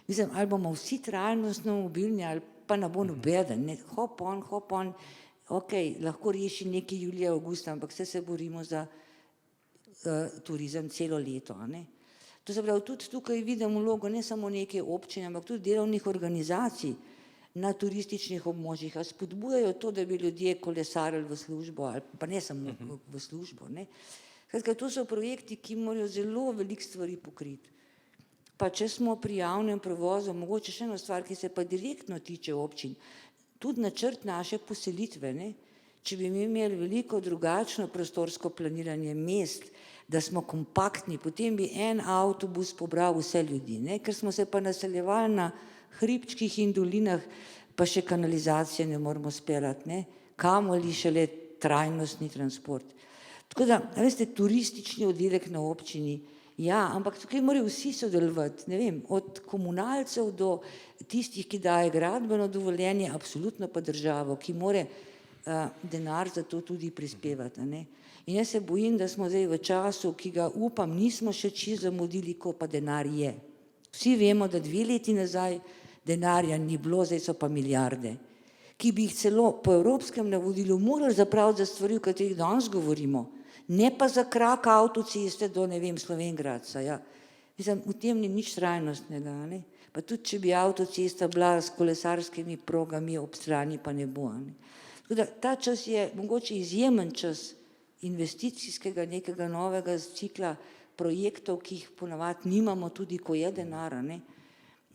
Mislim, ali bomo vsi trajnostno mobilni, ali pa ne bo nobeden, ne, hop on, ok, lahko reši nekaj julija, avgusta, ampak se borimo za turizem celo leto, ne. To se pravi, tudi tukaj vidim vlogo ne samo neke občine, ampak tudi delovnih organizacij na turističnih območjih, a spodbujajo to, da bi ljudje kolesarili v službo, ali pa ne samo v službo, ne. Skratka, to so projekti, ki morajo zelo veliko stvari pokriti. Pa če smo pri javnem prevozu, mogoče še ena stvar, ki se pa direktno tiče občin, tudi načrt naše poselitve, ne. Če bi mi imeli veliko drugačno prostorsko planiranje mest, da smo kompaktni, potem bi en avtobus pobral vse ljudi, ne, ker smo se pa naseljevali na hribčkih in dolinah, pa še kanalizacije ne moramo speljati, ne, kamoli šele trajnostni transport. Tako da, veste, turistični oddelek na občini, ja, ampak tukaj morajo vsi sodelovati, ne vem, od komunalcev do tistih, ki daje gradbeno dovoljenje, absolutno pa državo, ki more denar za to tudi prispevati, ne. In jaz se bojim, da smo zdaj v času, ki ga upam, nismo še čisto zamudili, ko pa denar je. Vsi vemo, da 2 leti nazaj denarja ni bilo, zdaj so pa milijarde, ki bi jih celo po evropskem navodilu morali zapraviti za stvari, o katerih danes govorimo, ne pa za krak avtoceste do, ne vem, Slovenj Gradca, ja. Mislim, v tem ni nič trajnostnega, ne. Pa tudi, če bi avtocesta bila s kolesarskimi progami ob strani, pa ne bo, ne. Tako da ta čas je mogoče izjemen čas investicijskega nekega novega cikla projektov, ki jih ponavadi nimamo, tudi ko je denar, ne.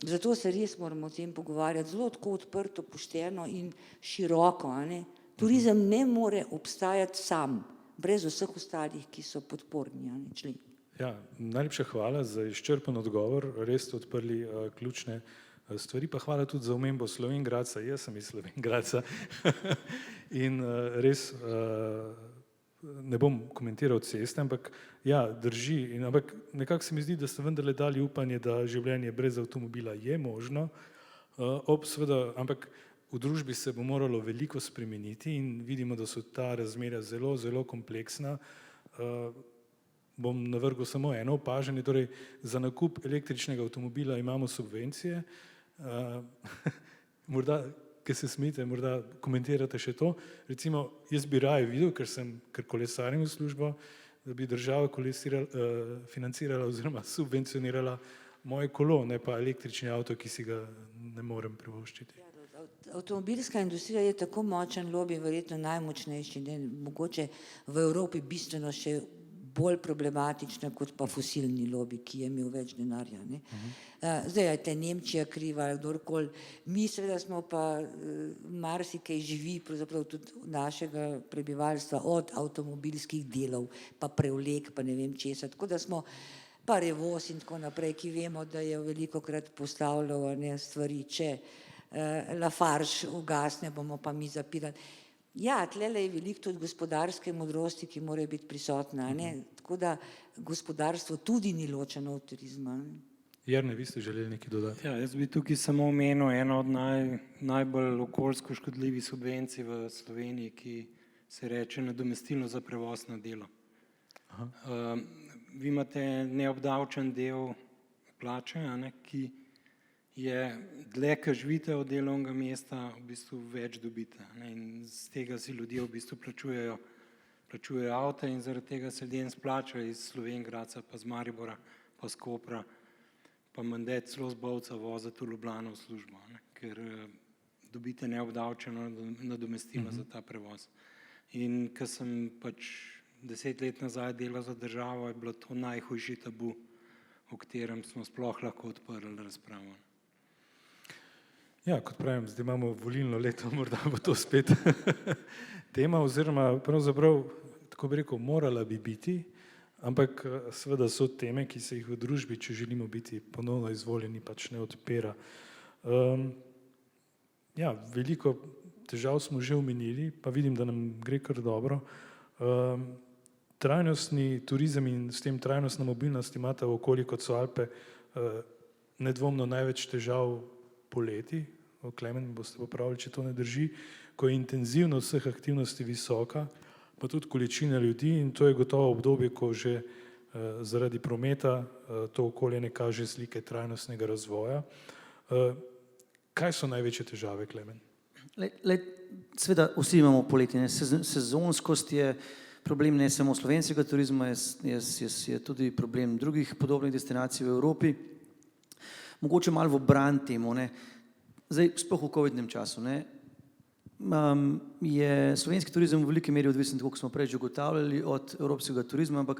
Zato se res moramo o tem pogovarjati zelo tako odprto, pošteno in široko, ne. Turizem ne more obstajati sam, brez vseh ostalih, ki so podporni, členi. Ja, najlepša hvala za izčrpen odgovor, res ste odprli ključne stvari, pa hvala tudi za omembo Slovenj Gradca, jaz sem iz Slovenj Gradca in res ne bom komentiral ceste, ampak ja, drži, ampak nekako se mi zdi, da ste vendarle dali upanje, da življenje brez avtomobila je možno, seveda, ampak v družbi se bo moralo veliko spremeniti in vidimo, da so ta razmerja zelo, zelo kompleksna. Bom navrgel samo eno opažanje, torej za nakup električnega avtomobila imamo subvencije, morda ki se smete, morda komentirate še to. Recimo, jaz bi raje videl, ker kolesarim v službo, da bi država financirala oziroma subvencionirala moje kolo, ne pa električni avto, ki si ga ne morem privoščiti. Avtomobilska industrija je tako močen lobi, verjetno najmočnejši, ne, mogoče v Evropi bistveno še bolj problematična kot pa fosilni lobi, ki je imel več denarja. Ne. Zdaj je te Nemčija kriva, kdorkoli. Mi seveda smo pa marsikaj živi, pravzaprav tudi našega prebivalstva, od avtomobilskih delov, pa prevlek, pa ne vem česa. Tako da smo pa Revoz in tako naprej, ki vemo, da je velikokrat postavljal stvari, če Lafarge ugasne, bomo pa mi zapirali. Ja, tlele je veliko tudi gospodarske modrosti, ki mora biti prisotna, ne? Tako da gospodarstvo tudi ni ločeno od turizma. Jernej, vi ste želeli nekaj dodati? Ja, jaz bi tukaj samo omenil eno od najbolj okoljsko škodljivih subvencij v Sloveniji, ki se reče nadomestilo za prevoz na delo. Vi imate neobdavčen del plače, ki je dlje, ko živite od delovnega mesta, v bistvu več dobite. In z tega si ljudje v bistvu plačujejo avte in zaradi tega se ljudem splača iz Slovenj Gradca, pa z Maribora, pa z Kopra, pa menda celo z Bovca voziti v Ljubljano v službo, ker dobite neobdavčeno nadomestilo za ta prevoz. In ko sem pač 10 let nazaj delal za državo, je bilo to najhujši tabu, o katerem smo sploh lahko odprli razpravo. Ja, kot pravim, zdaj imamo volilno leto, morda bo to spet tema, oziroma pravzaprav, tako bi rekel, morala bi biti, ampak seveda so teme, ki se jih v družbi, če želimo biti ponovno izvoljeni, pač ne odpira. Ja, veliko težav smo že omenili, pa vidim, da nam gre kar dobro. Trajnostni turizem in s tem trajnostna mobilnost imata v okolju, kot so Alpe, nedvomno največ težav poleti. Klemen, boste popravili, če to ne drži, ko je intenzivnost vseh aktivnosti visoka, pa tudi količina ljudi, in to je gotovo obdobje, ko že zaradi prometa to okolje ne kaže slike trajnostnega razvoja. Kaj so največje težave, Klemen? Seveda vsi imamo poletje, sezonskost je problem ne samo slovenskega turizma, je tudi problem drugih podobnih destinacij v Evropi. Mogoče malo v bran temu, zdaj sploh v covidnem času, je slovenski turizem v veliki meri odvisen, tako kot smo prej že ugotavljali, od evropskega turizma, ampak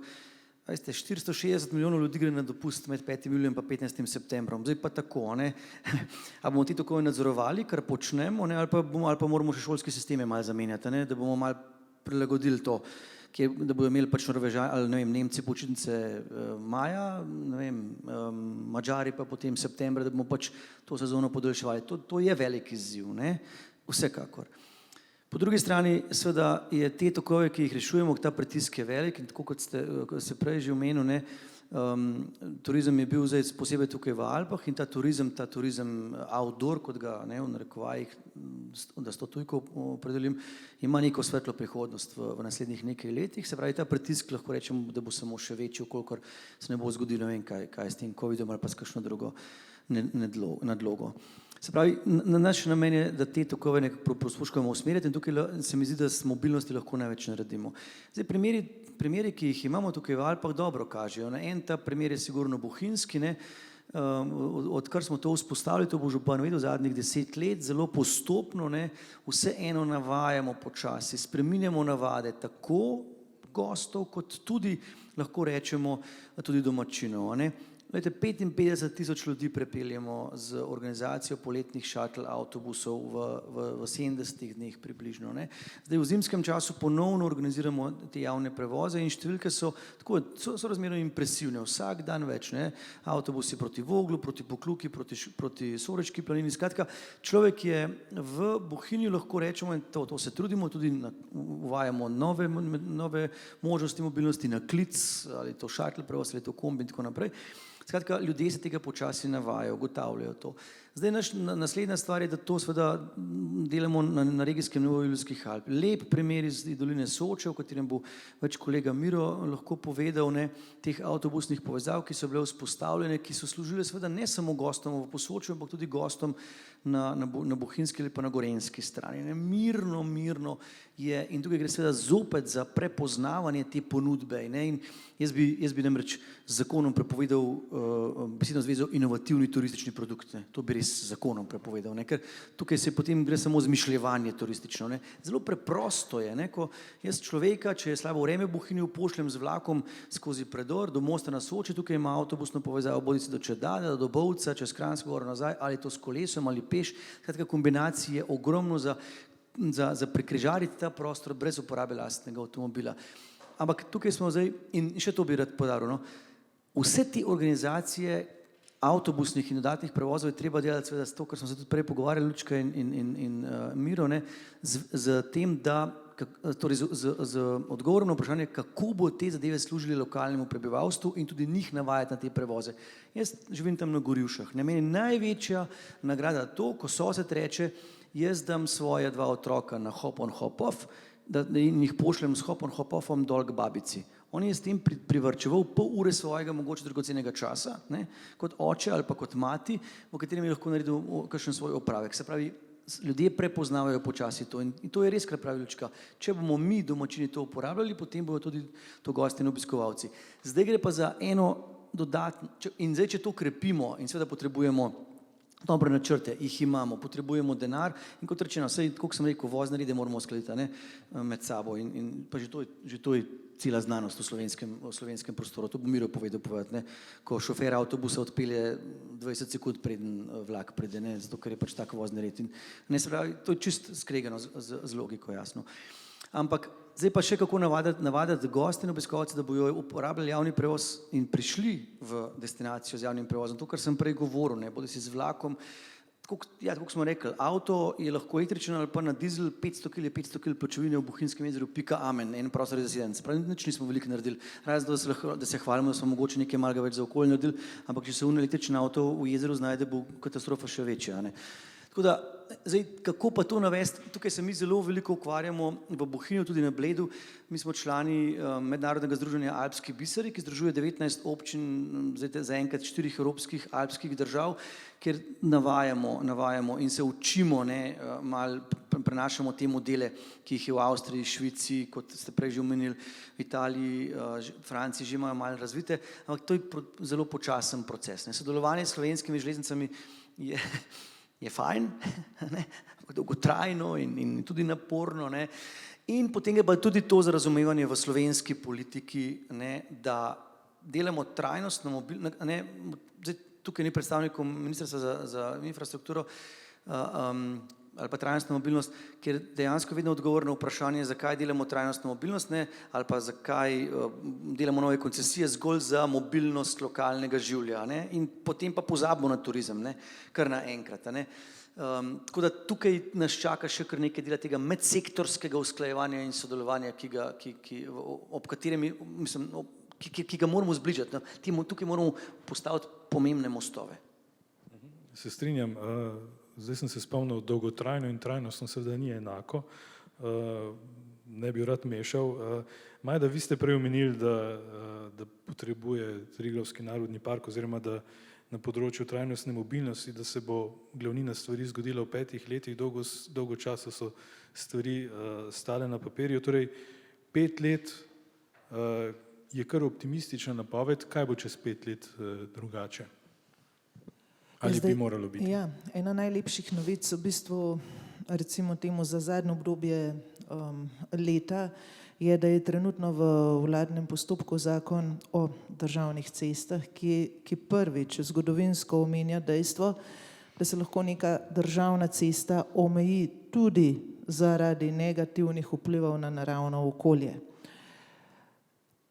460 milijonov ljudi gre na dopust med 5. julijem in 15. septembrom. Zdaj pa tako, a bomo ti tako nadzorovali, kar počnemo, ali pa moramo še šolske sisteme malo zamenjati, da bomo malo prilagodili to, da bodo imeli pač Norvežani ali ne vem, Nemci počitnice maja, ne vem, Madžari pa potem septembra, da bomo pač to sezono podaljševali. To je velik izziv, vsekakor. Po drugi strani seveda je te tokove, ki jih rešujemo, ta pritisk je velik in tako kot ste prej že omenil, turizem je bil zdaj posebej tukaj v Alpah in ta turizem outdoor, kot ga v narekovajih, da s to tujko opredelim, ima neko svetlo prihodnost v naslednjih nekaj letih. Se pravi, ta pritisk lahko rečemo, da bo samo še večji, kolikor se ne bo zgodilo, ne vem kaj s tem covidom ali pa s kakšno drugo nadlogo. Se pravi, naš namen je, da te tokove nekako poskušamo usmeriti in tukaj se mi zdi, da s mobilnosti lahko največ naredimo. Zdaj, primeri, ki jih imamo tukaj v Alpah, dobro kažejo. En ta primer je sigurno bohinjski, odkar smo to vzpostavili, to bo župan vedel, zadnjih 10 let, zelo postopno, vseeno navajamo počasi, spreminjamo navade tako gostov, kot tudi, lahko rečemo, tudi domačinov. 55,000 ljudi prepeljemo z organizacijo poletnih šatl avtobusov v 70 dneh približno. Zdaj v zimskem času ponovno organiziramo te javne prevoze in številke so razmerno impresivne. Vsak dan več, avtobusi proti Voglu, proti Pokluki, proti Sorečki planini. Skratka, človek je v Bohinju, lahko rečemo, in to se trudimo, tudi uvajamo nove možnosti mobilnosti na klic, ali to šatl prevoz, ali to kombi in tako naprej. Skratka, ljudje se tega počasi navajajo, ugotavljajo to. Zdaj naslednja stvar je, da to seveda delamo na regijskem nivoju Ilirskih Alp. Lep primer iz doline Soče, o katerem bo več kolega Miro lahko povedal, ne, teh avtobusnih povezav, ki so bile vzpostavljene, ki so služile seveda ne samo gostom v Posočju, ampak tudi gostom na bohinjski ali pa na gorenjski strani. Ne. Mirno je, in tukaj gre seveda zopet za prepoznavanje te ponudbe. Ne. In jaz bi namreč z zakonom prepovedal besedno zvezo inovativni turistični produkt. Ne. To bi res z zakonom prepovedal, ne. Ker tukaj se potem gre samo zmišljevanje turistično. Ne. Zelo preprosto je, ne. Ko jaz človeka, če je slabo vreme v Bohinju, pošljem z vlakom skozi predor do Mosta na Soči, tukaj ima avtobusno povezavo bodisi do Čedada, do Dobovca, čez Kranjsko Goro nazaj, ali to s kolesom ali peš. Skratka, kombinacije je ogromno za prekrižariti ta prostor brez uporabe lastnega avtomobila. Ampak tukaj smo zdaj, in še to bi rad poudaril, no, vse te organizacije avtobusnih in dodatnih prevozov je treba delati seveda s to, kar smo se tudi prej pogovarjali, Lučka in Miro, ne, z tem, da, torej z odgovorom na vprašanje, kako bo te zadeve služili lokalnemu prebivalstvu in tudi njih navajati na te prevoze. Jaz živim tam na Gorjušah. Meni je največja nagrada to, ko sosed reče, jaz dam svoje 2 otroka na hop-on, hop-off, in jih pošljem s hop-on, hop-offom dol k babici. On je s tem privarčeval pol ure svojega mogoče dragocenega časa, ne, kot oče ali pa kot mati, v katerem je lahko naredil kakšen svoj opravek. Se pravi, ljudje prepoznavajo počasi to in to je res, kar pravi Lučka. Če bomo mi domačini to uporabljali, potem bodo tudi to gosti in obiskovalci. Zdaj gre pa za eno dodatno, in zdaj, če to krepimo in seveda potrebujemo dobre načrte, jih imamo, potrebujemo denar in kot rečeno, saj, koliko sem rekel, vozne rede moramo uskladiti, ne, med sabo in pa že to je cela znanost v slovenskem prostoru. To bo Miro povedati, ne, ko šofer avtobusa odpelje 20 sekund preden vlak pride, ne, zato ker je pač tak vozni red. In ne, se pravi, to je čist skregano z logiko, jasno. Ampak zdaj pa še kako navaditi goste in obiskovalce, da bojo uporabljali javni prevoz in prišli v destinacijo z javnim prevozom. To, kar sem prej govoril, ne, bodisi z vlakom. Tako smo rekli, avto je lahko električen ali pa na dizel, 500 kg pločevine v Bohinjskem jezeru, pika amen, en prostor je zaseden. Spravi, nič nismo veliko naredili, razen da se hvalimo, da smo mogoče nekaj malega več za okolje naredili, ampak če se električen avto v jezeru znajde, bo katastrofa še večja, ne. Tako da, zdaj, kako pa to navesti, tukaj se mi zelo veliko ukvarjamo v Bohinju, tudi na Bledu. Mi smo člani mednarodnega združenja Alpski biseri, ki združuje 19 občin, zdaj zaenkrat 4 evropskih alpskih držav, kjer navajamo in se učimo, ne, malo prenašamo te modele, ki jih je v Avstriji, Švici, kot ste prej že omenili, v Italiji, Franciji že imajo malo razvite, ampak to je zelo počasen proces, ne. Sodelovanje s slovenskimi železnicami je fajn, ne, dolgotrajno in tudi naporno, ne. In potem je pa tudi to za razumevanje v slovenski politiki, ne, da delamo trajnostno mobilnost, ne, zdaj tukaj ni predstavnikov Ministrstva za infrastrukturo ali pa trajnostno mobilnost, ker dejansko vedno odgovor na vprašanje, zakaj delamo trajnostno mobilnost, ne, ali pa zakaj delamo nove koncesije zgolj za mobilnost lokalnega življa, ne, in potem pa pozabimo na turizem, ne, kar naenkrat, ne. Tako da tukaj nas čaka še kar nekaj dela tega medsektorskega usklajevanja in sodelovanja, ob katerem, mislim, ki ga moramo zbližati, no. Tukaj moramo postaviti pomembne mostove. Se strinjam. Zdaj sem se spomnil, dolgotrajno in trajnostno seveda ni enako, ne bi rad mešal. Majda, vi ste prej omenili, da potrebuje Triglavski narodni park oziroma da na področju trajnostne mobilnosti, da se bo glavnina stvari zgodila v 5 letih, dolgo časa so stvari stale na papirju, torej 5 let je kar optimistična napoved, kaj bo čez 5 let drugače? Ali bi moralo biti? Ja, ena najlepših novic v bistvu, recimo temu za zadnje obdobje leta, je, da je trenutno v vladnem postopku zakon o državnih cestah, ki prvič zgodovinsko omenja dejstvo, da se lahko neka državna cesta omeji tudi zaradi negativnih vplivov na naravno okolje.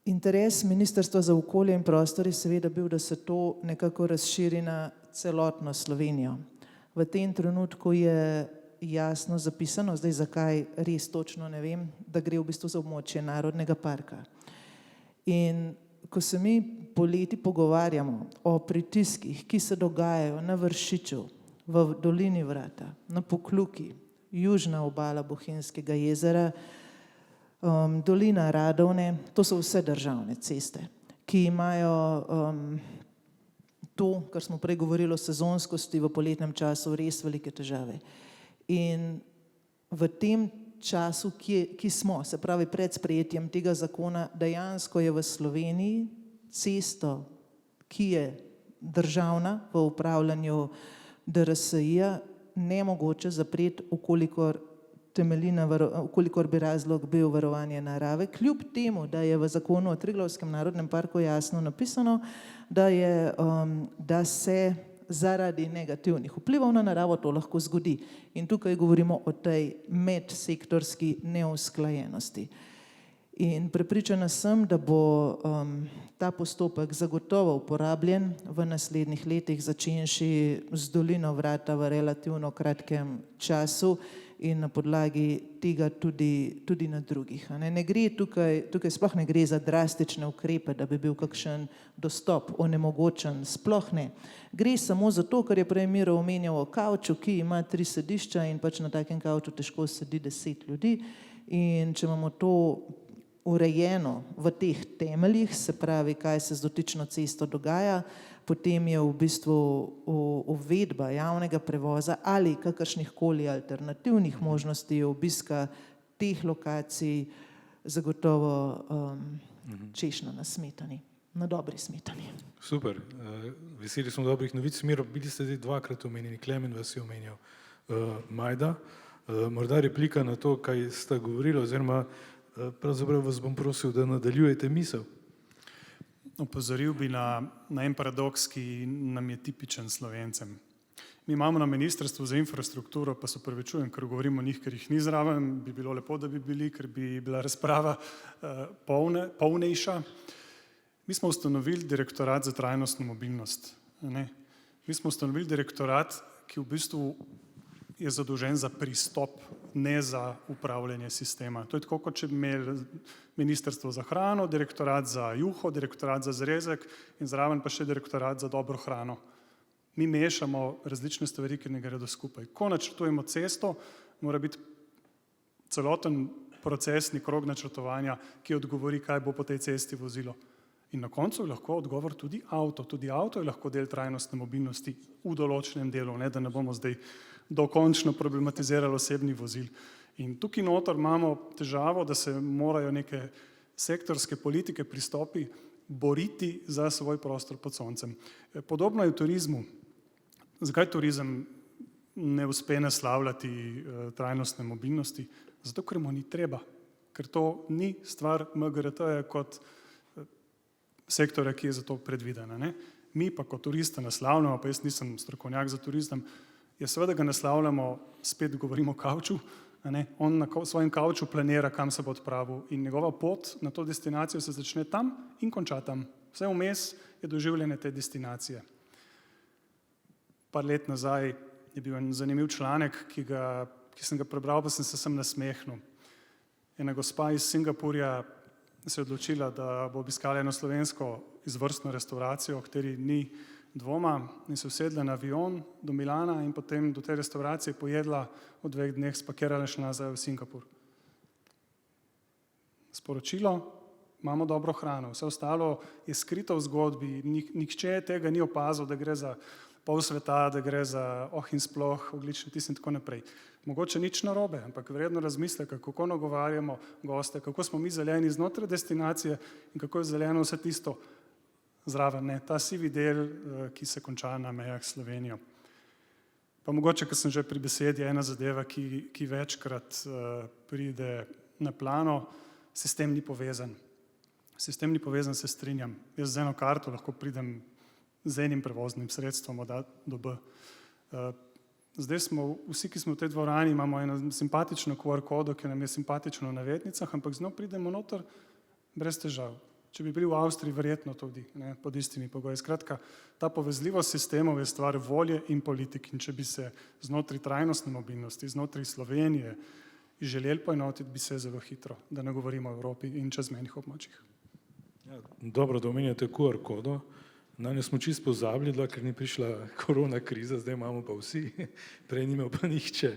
Interes Ministrstva za okolje in prostor je seveda bil, da se to nekako razširi na celotno Slovenijo. V tem trenutku je jasno zapisano, zdaj zakaj res točno ne vem, da gre v bistvu za območje narodnega parka. In ko se mi poleti pogovarjamo o pritiskih, ki se dogajajo na Vršiču, v dolini Vrata, na Pokluki, južna obala Bohinjskega jezera, dolina Radovne, to so vse državne ceste, ki imajo to, kar smo prej govorili o sezonskosti v poletnem času, res velike težave. In v tem času, ki smo, se pravi pred sprejetjem tega zakona, dejansko je v Sloveniji cesto, ki je državna v upravljanju DRSI-ja, nemogoče zapreti, ukolikor bi razlog bil varovanje narave, kljub temu, da je v zakonu o Triglavskem narodnem parku jasno napisano, da se zaradi negativnih vplivov na naravo to lahko zgodi. In tukaj govorimo o tej medsektorski neusklajenosti. In prepričana sem, da bo ta postopek zagotovo uporabljen v naslednjih letih, začenši z dolino Vrata v relativno kratkem času in na podlagi tega tudi na drugih. Ne gre tukaj sploh ne gre za drastične ukrepe, da bi bil kakšen dostop onemogočen, sploh ne. Gre samo za to, kar je prej Miro omenjal o kavču, ki ima 3 sedišča in pač na takem kavču težko sedi 10 ljudi. In če imamo to urejeno v teh temeljih, se pravi, kaj se z dotično cesto dogaja, potem je v bistvu uvedba javnega prevoza ali kakršnihkoli alternativnih možnosti obiska teh lokacij zagotovo češnja na smetani, na dobri smetani. Super, veseli smo dobrih novic. Miro, bili ste zdaj 2-krat omenjeni, Klemen vas je omenjal, Majda. Morda replika na to, kaj sta govorili, oziroma pravzaprav vas bom prosil, da nadaljujete misel. Opozoril bi na en paradoks, ki nam je tipičen Slovencem. Mi imamo na Ministrstvu za infrastrukturo, pa se opravičujem, ker govorimo o njih, ker jih ni zraven, bi bilo lepo, da bi bili, ker bi bila razprava polnejša. Mi smo ustanovili direktorat za trajnostno mobilnost. Mi smo ustanovili direktorat, ki v bistvu je zadolžen za pristop, ne za upravljanje sistema. To je tako, kot če bi imeli Ministrstvo za hrano, direktorat za juho, direktorat za zrezek in zraven pa še direktorat za dobro hrano. Mi mešamo različne stvari, ki ne gredo skupaj. Ko načrtujemo cesto, mora biti celoten procesni krog načrtovanja, ki odgovori, kaj bo po tej cesti vozilo. In na koncu je lahko odgovor tudi avto. Tudi avto je lahko del trajnostne mobilnosti v določenem delu, ne, da ne bomo zdaj dokončno problematizirali osebnih vozil. In tukaj notor imamo težavo, da se morajo neke sektorske politike pristopi boriti za svoj prostor pod soncem. Podobno je v turizmu. Zakaj turizem ne uspe naslavljati trajnostne mobilnosti? Zato, ker mu ni treba. Ker to ni stvar MGRT-ja kot sektorja, ki je za to predvidena. Mi pa kot turista naslavljamo, pa jaz nisem strokovnjak za turizem, seveda ga naslavljamo, spet govorimo o kavču, on na svojem kavču planira, kam se bo odpravil in njegova pot na to destinacijo se začne tam in konča tam. Vse vmes je doživljanje te destinacije. Par let nazaj je bil en zanimiv članek, ki sem ga prebral, pa sem se nasmehnil. Ena gospa iz Singapurja se je odločila, da bo obiskala eno slovensko izvrstno restauracijo, o kateri ni dvoma, in se usedla na avion do Milana in potem do te restauracije pojedla, v 2 dneh spakirala še nazaj v Singapur. Sporočilo, imamo dobro hrano, vse ostalo je skrito v zgodbi, nihče tega ni opazil, da gre za pol sveta, da gre za in sploh ogljični odtis in tako naprej. Mogoče nič narobe, ampak vredno razmisleka, kako nagovarjamo goste, kako smo mi zeleni znotraj destinacije in kako je zeleno vse tisto zraven, ta sivi del, ki se konča na mejah Slovenijo. Pa mogoče, ker sem že pri besedi, ena zadeva, ki večkrat pride na plano, sistem ni povezan. Sistem ni povezan, se strinjam. Jaz z eno karto lahko pridem z enim prevoznim sredstvom od A do B. Zdaj smo, vsi, ki smo v tej dvorani, imamo eno simpatično QR kodo, ki nam je simpatično v navetnicah, ampak z njo pridemo noter brez težav. Če bi bili v Avstriji, verjetno tudi, pod istimi pogoji. Skratka, ta povezljivost sistemov je stvar volje in politik. In če bi se znotraj trajnostne mobilnosti, znotraj Slovenije želeli poenotiti, bi se zelo hitro, da ne govorimo o Evropi in čezmejnih območjih. Dobro, da omenjate QR kodo. Na njo smo čisto pozabili, ker ni prišla korona kriza, zdaj imamo pa vsi, prej ni imel pa nihče.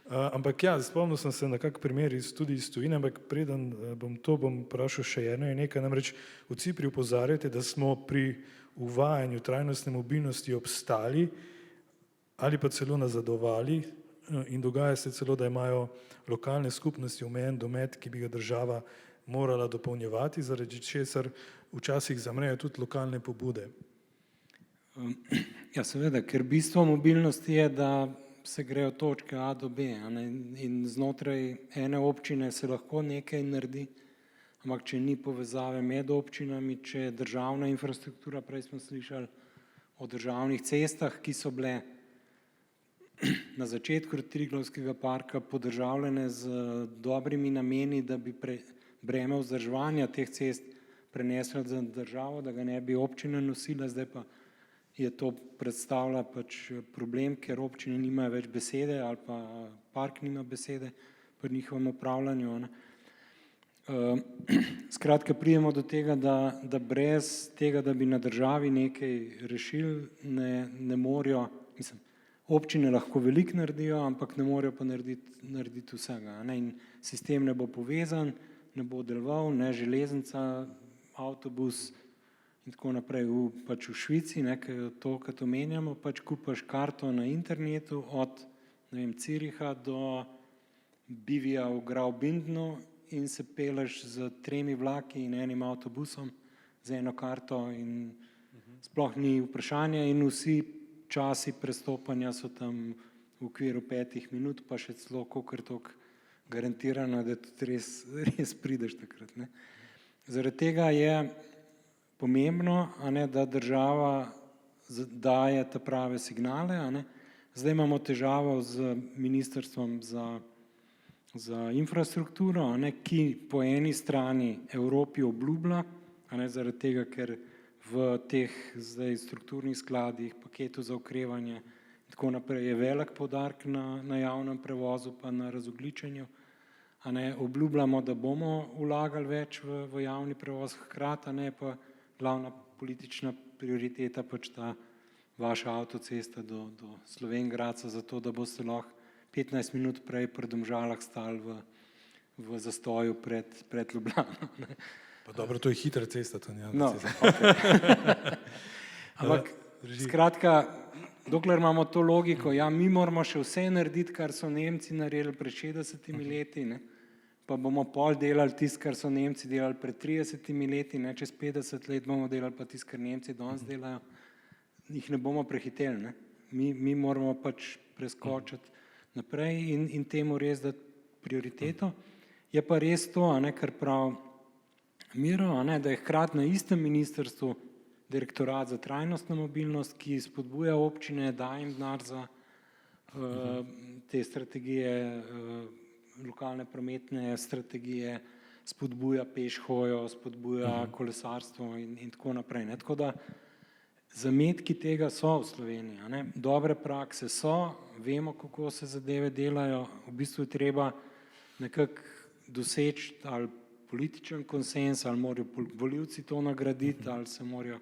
Ampak ja, spomnil sem se na kak primer tudi iz tujine, ampak preden bom vprašal še eno je nekaj, namreč v Cipri opozarjate, da smo pri uvajanju trajnostne mobilnosti obstali ali pa celo nazadovali in dogaja se celo, da imajo lokalne skupnosti omejen domet, ki bi ga država morala dopolnjevati, zaradi česar včasih zamrejo tudi lokalne pobude. Ja, seveda, ker bistvo mobilnosti je, da se grejo točke A do B, in znotraj ene občine se lahko nekaj naredi, ampak če ni povezave med občinami, če je državna infrastruktura, prej smo slišali o državnih cestah, ki so bile na začetku Triglavskega parka podržavljene z dobrimi nameni, da bi breme vzdrževanja teh cest prenesla za državo, da ga ne bi občina nosila, zdaj pa je to predstavlja pač problem, ker občine nimajo več besede ali pa park nima besede pri njihovem upravljanju. Skratka, pridemo do tega, da brez tega, da bi na državi nekaj rešili, ne morejo, mislim, občine lahko veliko naredijo, ampak ne morejo pa narediti vsega. In sistem ne bo povezan, ne bo deloval, ne železnica, avtobus in tako naprej. Pač v Švici, to, kad omenjamo, pač kupaš karto na internetu od, ne vem, Züricha do Bivija v Graubündenu in se peleš z 3 vlaki in enim avtobusom z eno karto in sploh ni vprašanja in vsi časi prestopanja so tam v okviru 5 minut, pa še celo kolikor toliko garantirano, da tudi res prideš takrat. Zaradi tega je pomembno, da država daje te prave signale. Zdaj imamo težavo z ministrstvom za infrastrukturo, ki po eni strani Evropi obljublja, zaradi tega, ker v teh zdaj strukturnih skladih, paketu za okrevanje in tako naprej je velik poudarek na javnem prevozu pa na razogljičenju. Obljubljamo, da bomo vlagali več v javni prevoz, hkrati pa glavna politična prioriteta pač ta vaša avtocesta do Slovenj Gradca, zato da boste lahko 15 minut prej pri Domžalah stali v zastoju pred Ljubljano. Pa dobro, to je hitra cesta, to ni avtocesta. Ampak skratka, dokler imamo to logiko, ja, mi moramo še vse narediti, kar so Nemci naredili pred 60 leti, pa bomo pol delali tisto, kar so Nemci delali pred 30 leti, čez 50 let bomo delali pa tisto, kar Nemci danes delajo, jih ne bomo prehiteli. Mi moramo pač preskočiti naprej in temu res dati prioriteto. Je pa res to, kar pravi Miro, da je hkrati na istem ministrstvu direktorat za trajnostno mobilnost, ki spodbuja občine, daje jim denar za te strategije, lokalne prometne strategije, spodbuja pešhojo, spodbuja kolesarstvo in tako naprej. Tako da zametki tega so v Sloveniji, dobre prakse so, vemo, kako se zadeve delajo, v bistvu je treba nekako doseči ali političen konsens, ali morajo volivci to nagraditi, ali se morajo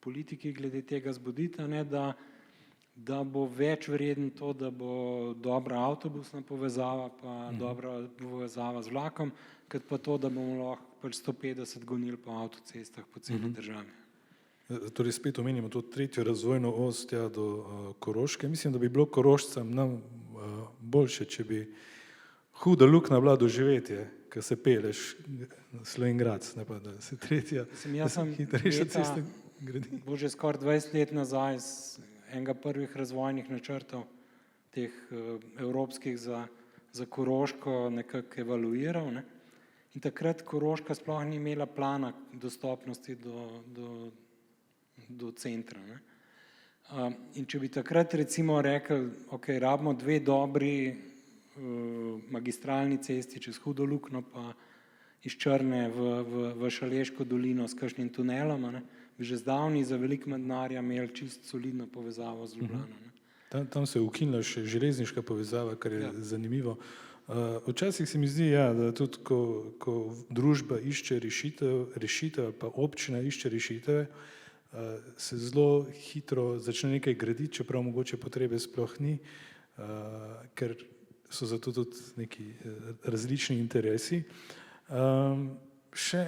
politiki glede tega zbuditi, da bo več vreden to, da bo dobra avtobusna povezava, pa dobra povezava z vlakom, kot pa to, da bomo lahko pač 150 gonili po avtocestah po celi državi. Torej spet omenimo to tretjo razvojno os do Koroške. Mislim, da bi bilo Korošcem nam boljše, če bi huda luknja bila doživetje, ko se peleš na Slovenj Gradec, ne pa da se tretja hitrejša cesta gradi. Bo že skoraj 20 let nazaj enega prvih razvojnih načrtov teh evropskih za Koroško nekako evaluiral. In takrat Koroška sploh ni imela plana dostopnosti do centra. In če bi takrat recimo rekli, ok, rabimo 2 dobri magistralni cesti čez Hudo luknjo pa iz Črne v Šaleško dolino s kakšnim tunelom, bi že zdavnaj za veliko denarja imeli čisto solidno povezavo z Ljubljano. Tam se je ukinila še železniška povezava, kar je zanimivo. Včasih se mi zdi, ja, da tudi ko družba išče rešitev ali pa občina išče rešitve, se zelo hitro začne nekaj graditi, čeprav mogoče potrebe sploh ni, ker so zato tudi neki različni interesi. Še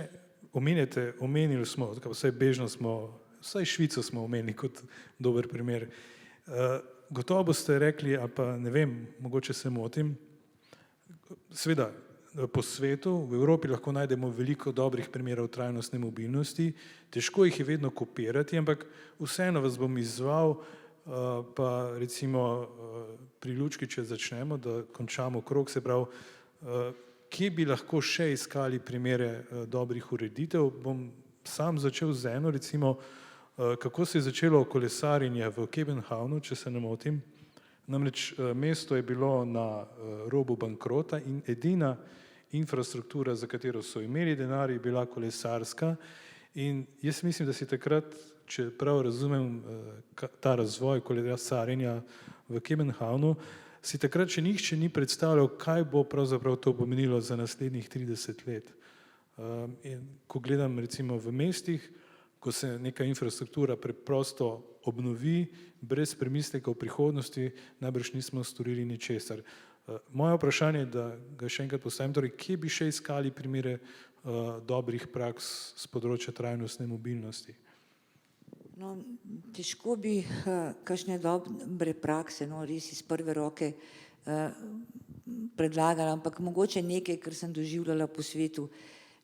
omenili smo, vsaj bežno smo, vsaj Švico smo omenili kot dober primer. Gotovo boste rekli, ali pa ne vem, mogoče se motim, seveda po svetu, v Evropi lahko najdemo veliko dobrih primerov trajnostne mobilnosti, težko jih je vedno kopirati, ampak vseeno vas bom izzval, pa recimo pri lučki, če začnemo, da končamo krog, se pravi, kje bi lahko še iskali primere dobrih ureditev. Bom sam začel z eno, recimo, kako se je začelo kolesarjenje v Kopenhavnu, če se ne motim. Namreč mesto je bilo na robu bankrota in edina infrastruktura, za katero so imeli denar, je bila kolesarska. In jaz mislim, da si takrat, če prav razumem ta razvoj kolesarjenja v Kopenhavnu, si takrat še nihče ni predstavljal, kaj bo pravzaprav to pomenilo za naslednjih 30 let. In ko gledam recimo v mestih, ko se neka infrastruktura preprosto obnovi, brez premisleka v prihodnosti, najbrž nismo storili ničesar. Moje vprašanje je, da ga še enkrat postavim, torej, kje bi še iskali primere dobrih praks z področja trajnostne mobilnosti? No, težko bi kakšne dobre prakse, no, res iz prve roke predlagala, ampak mogoče nekaj, kar sem doživljala po svetu.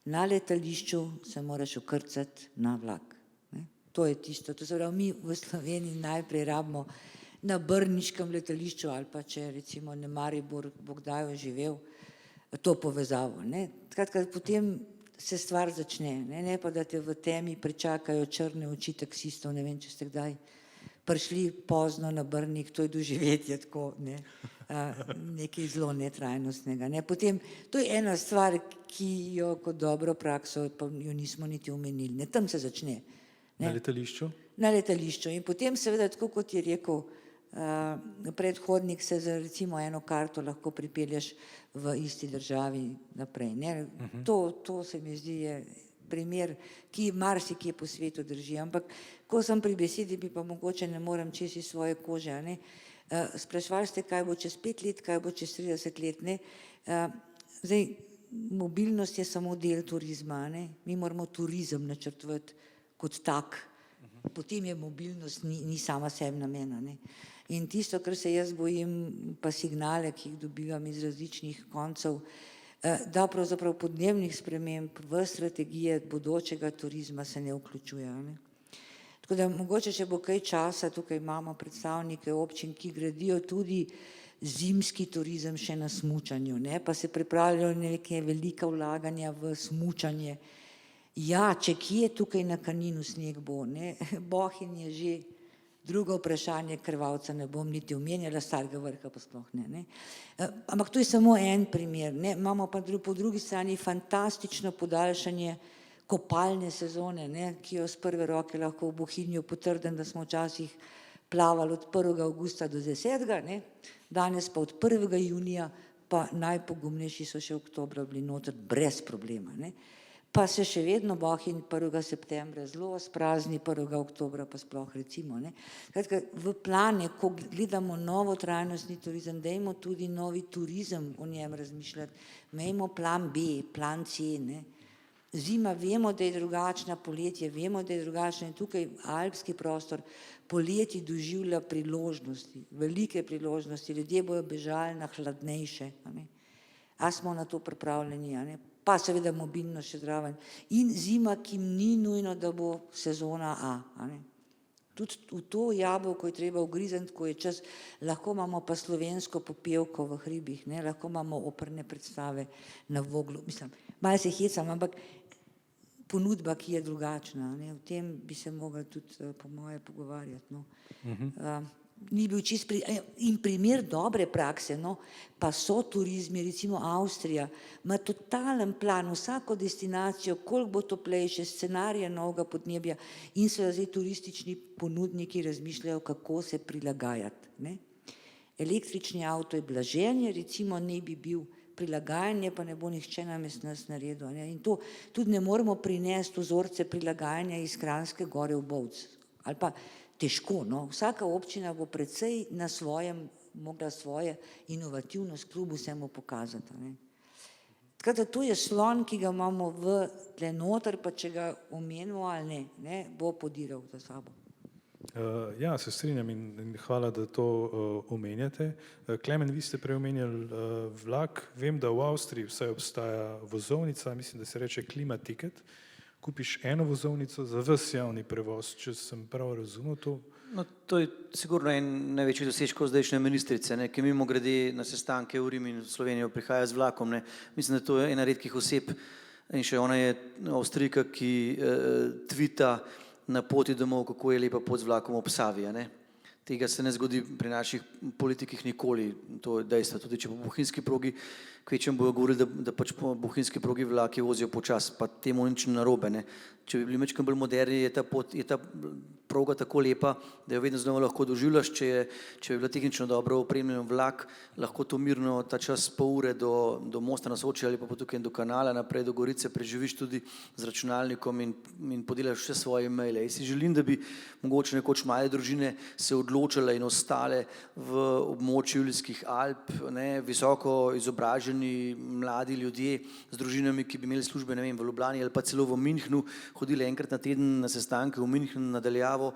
Na letališču se moraš ukrcati na vlak. Ne? To je tisto. To se pravi, mi v Sloveniji najprej rabimo na brniškem letališču ali pa če recimo ne Maribor, bo kdaj živel, to povezavo. Ne? Skratka, potem se stvar začne, ne pa da te v temi pričakajo črne oči taksistov, ne vem, če ste kdaj prišli pozno na Brnik, to je doživetje tako, ne, nekaj zelo netrajnostnega. Ne. Potem, to je ena stvar, ki jo kot dobro prakso, pa jo nismo niti omenili, ne, tam se začne. Ne. Na letališču? Na letališču in potem seveda, tako kot je rekel predhodnik, se za recimo eno karto lahko pripelješ v isti državi naprej. Ne. To se mi zdi je primer, ki marsikje po svetu drži, ampak ko sem pri besedi, bi pa mogoče ne morem čez iz svoje kože. Ne? Sprašvali ste, kaj bo čez 5 let, kaj bo čez 30 let. Ne? Zdaj, mobilnost je samo del turizma. Ne? Mi moramo turizem načrtovati kot tak. Potem je mobilnost ni sama sebi namena. Ne? In tisto, kar se jaz bojim, pa signale, ki jih dobivam iz različnih koncev, da pravzaprav podnebnih sprememb v strategije bodočega turizma se ne vključuje. Ne? Tako da mogoče, če bo kaj časa, tukaj imamo predstavnike občin, ki gradijo tudi zimski turizem še na smučanju, ne? Pa se pripravljajo neke velika vlaganja v smučanje. Ja, če kje tukaj na Kaninu sneg bo, ne? Bohinj je že drugo vprašanje, Krvavca ne bom niti omenjala, Starega Vrha pa sploh ne. Ampak to je samo en primer. Ne. Imamo pa po drugi strani fantastično podaljšanje kopalne sezone, ne, ki jo z prve roke lahko v Bohinju potrdim, da smo včasih plavali od 1. avgusta do 10. Ne. Danes pa od 1. junija, pa najpogumnejši so še oktobra bili noter brez problema. Ne. Pa se še vedno Bohinj 1. septembra zelo sprazni, 1. oktobra pa sploh recimo. Ne. Kratka, v plane, ko gledamo novo trajnostni turizem, dajmo tudi novi turizem o njem razmišljati. Imejmo plan B, plan C. Ne. Zima vemo, da je drugačna, poletje vemo, da je drugačna in tukaj alpski prostor poleti doživlja priložnosti, velike priložnosti, ljudje bojo bežali na hladnejše. A smo na to pripravljeni, a ne? Pa seveda mobilnost še zraven. In zima, ki ni nujno, da bo sezona A. Ne? Tudi v to jabolko je treba ugrizniti, ko je čas. Lahko imamo pa slovensko popevko v hribih, ne? Lahko imamo operne predstave na Voglu. Mislim, malo se hecam, ampak ponudba, ki je drugačna. Ne? O tem bi se mogli tudi po moje pogovarjati. No? Ni bil čist in primer dobre prakse, no, pa so turizmi, recimo Avstrija, ima totalen plan, vsako destinacijo, koliko bo toplejše, scenarije novega podnebja in seveda zdaj turistični ponudniki razmišljajo, kako se prilagajati. Ne. Električni avto je blaženje, recimo ne bi bil prilagajanje pa ne bo nihče nas naredil. Ne? In to tudi ne moremo prinesti vzorce prilagajanja iz Kranjske Gore v Bovc. Ali pa težko, no. Vsaka občina bo precej na svojem mogla svoje inovativnost kljub vsemu pokazati. Ne? Tako da to je slon, ki ga imamo tle noter, pa če ga omenimo ali ne, bo podiral za sabo. Ja, se strinjam in hvala, da to omenjate. Klemen, vi ste prej omenjali vlak. Vem, da v Avstriji vsaj obstaja vozovnica, mislim, da se reče Klimaticket. Kupiš eno vozovnico za ves javni prevoz, če sem prav razumel to. No, to je sigurno en največji dosežkov zdajšnje ministrice, ne, ki mimo grede na sestanke v Rim in v Slovenijo prihaja z vlakom. Ne. Mislim, da to je ena redkih oseb in še ona je Avstrijka, ki tvita na poti domov, kako je lepa pot z vlakom ob Savi. Ne. Tega se ne zgodi pri naših politikih nikoli, to je dejstvo. Tudi če po bohinjski progi, kvečem bojo govorili, da pač po bohinjski progi vlaki vozijo počas, pa temu nič narobe. Ne. Če bi bili mečkam bolj moderni, je ta proga tako lepa, da jo vedno znova lahko doživljaš. Če bi bila tehnično dobro opremljen vlak, lahko to mirno ta čas pol ure do mosta na Soči ali pa tukaj do kanala naprej do Gorice preživiš tudi z računalnikom in podelaš vse svoje e-maile. Jaz si želim, da bi mogoče nekoč male družine se odločile in ostale v območju Julijskih Alp, ne, visoko izobraženi mladi ljudje z družinami, ki bi imeli službe, ne vem, v Ljubljani ali pa celo v Münchnu, hodili enkrat na teden na sestanke v Münchnu nadaljavo,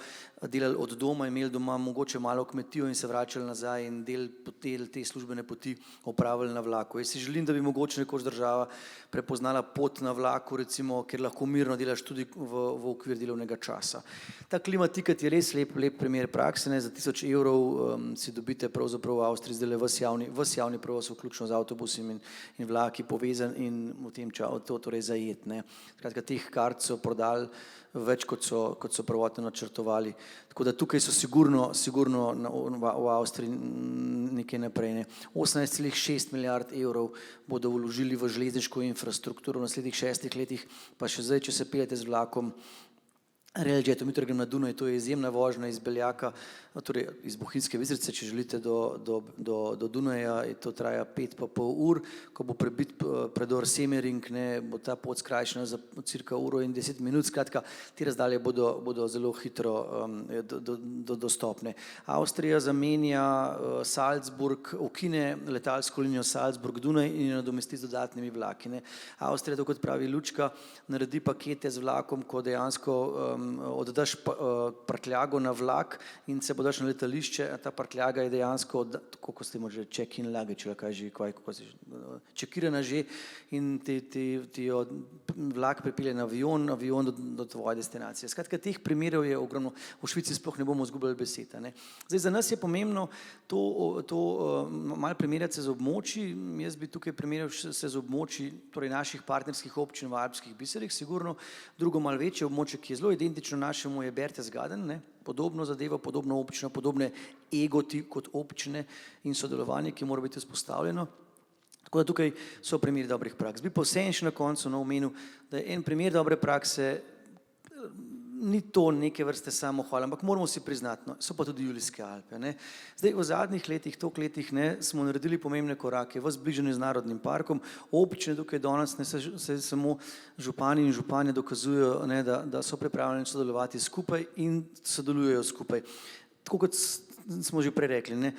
delali od doma, imeli doma mogoče malo kmetijo in se vračali nazaj in del te službene poti opravili na vlaku. Jaz si želim, da bi mogoče nekoč država prepoznala pot na vlaku, recimo, kjer lahko mirno delaš tudi v okvir delovnega časa. Ta Klimaticket je res lep primer prakse, ne, za 1000 evrov si dobite pravzaprav v Avstriji zdaj ves javni prevoz, vključno z avtobusi in vlaki povezan in v tem času to torej zajet. Ne. Skratka, teh kart so prodali več, kot so prvotno načrtovali. Tako da tukaj so sigurno v Avstriji nekaj naprej. Ne. 18,6 milijard evrov bodo vložili v železniško infrastrukturo v naslednjih 6 letih, pa še zdaj, če se peljete z vlakom, Railjetom, jutri grem na Dunaj, to je izjemna vožnja iz Beljaka, torej iz Bohinjske Bistrice, če želite do Dunaja, to traja 5,5 ur, ko bo prebit predor Semering, ne, bo ta pot skrajšana za cirka uro in 10 minut, skratka, te razdalje bodo zelo hitro dostopne. Avstrija zamenja Salzburg, ukine letalsko linijo Salzburg-Dunaj in jo nadomesti z dodatnimi vlaki. Ne. Avstrija, to kot pravi Lučka, naredi pakete z vlakom, ko dejansko oddaš prtljago na vlak in se bodaš na letališče, ta prtljaga je dejansko, kako ste že check-in luggage, čekirana že in ti jo vlak pripelje na avion do tvoje destinacije. Skratka, teh primerov je ogromno, v Švici sploh ne bomo izgubljali beseda. Ne. Zdaj, za nas je pomembno to malo primerjati se z območji, jaz bi tukaj primerjal se z območji, torej naših partnerskih občin v Alpskih biserih, sigurno drugo malo večje območje, ki je zelo identično našemu, je Berchtesgaden, ne? Podobno zadevo, podobno občino, podobne egoti kot občine in sodelovanje, ki mora biti vzpostavljeno. Tako da tukaj so primeri dobrih praks. Bi pa vseeno še na koncu omenil, da je en primer dobre prakse, ni to neke vrste samohvala, ampak moramo si priznati, no, so pa tudi Julijske Alpe. Ne. Zdaj v zadnjih letih, smo naredili pomembne korake v zbližanju z Narodnim parkom. Občine tukaj danes se samo župani in županje dokazujejo, ne, da so pripravljeni sodelovati skupaj in sodelujejo skupaj. Tako kot smo že prej rekli, ne,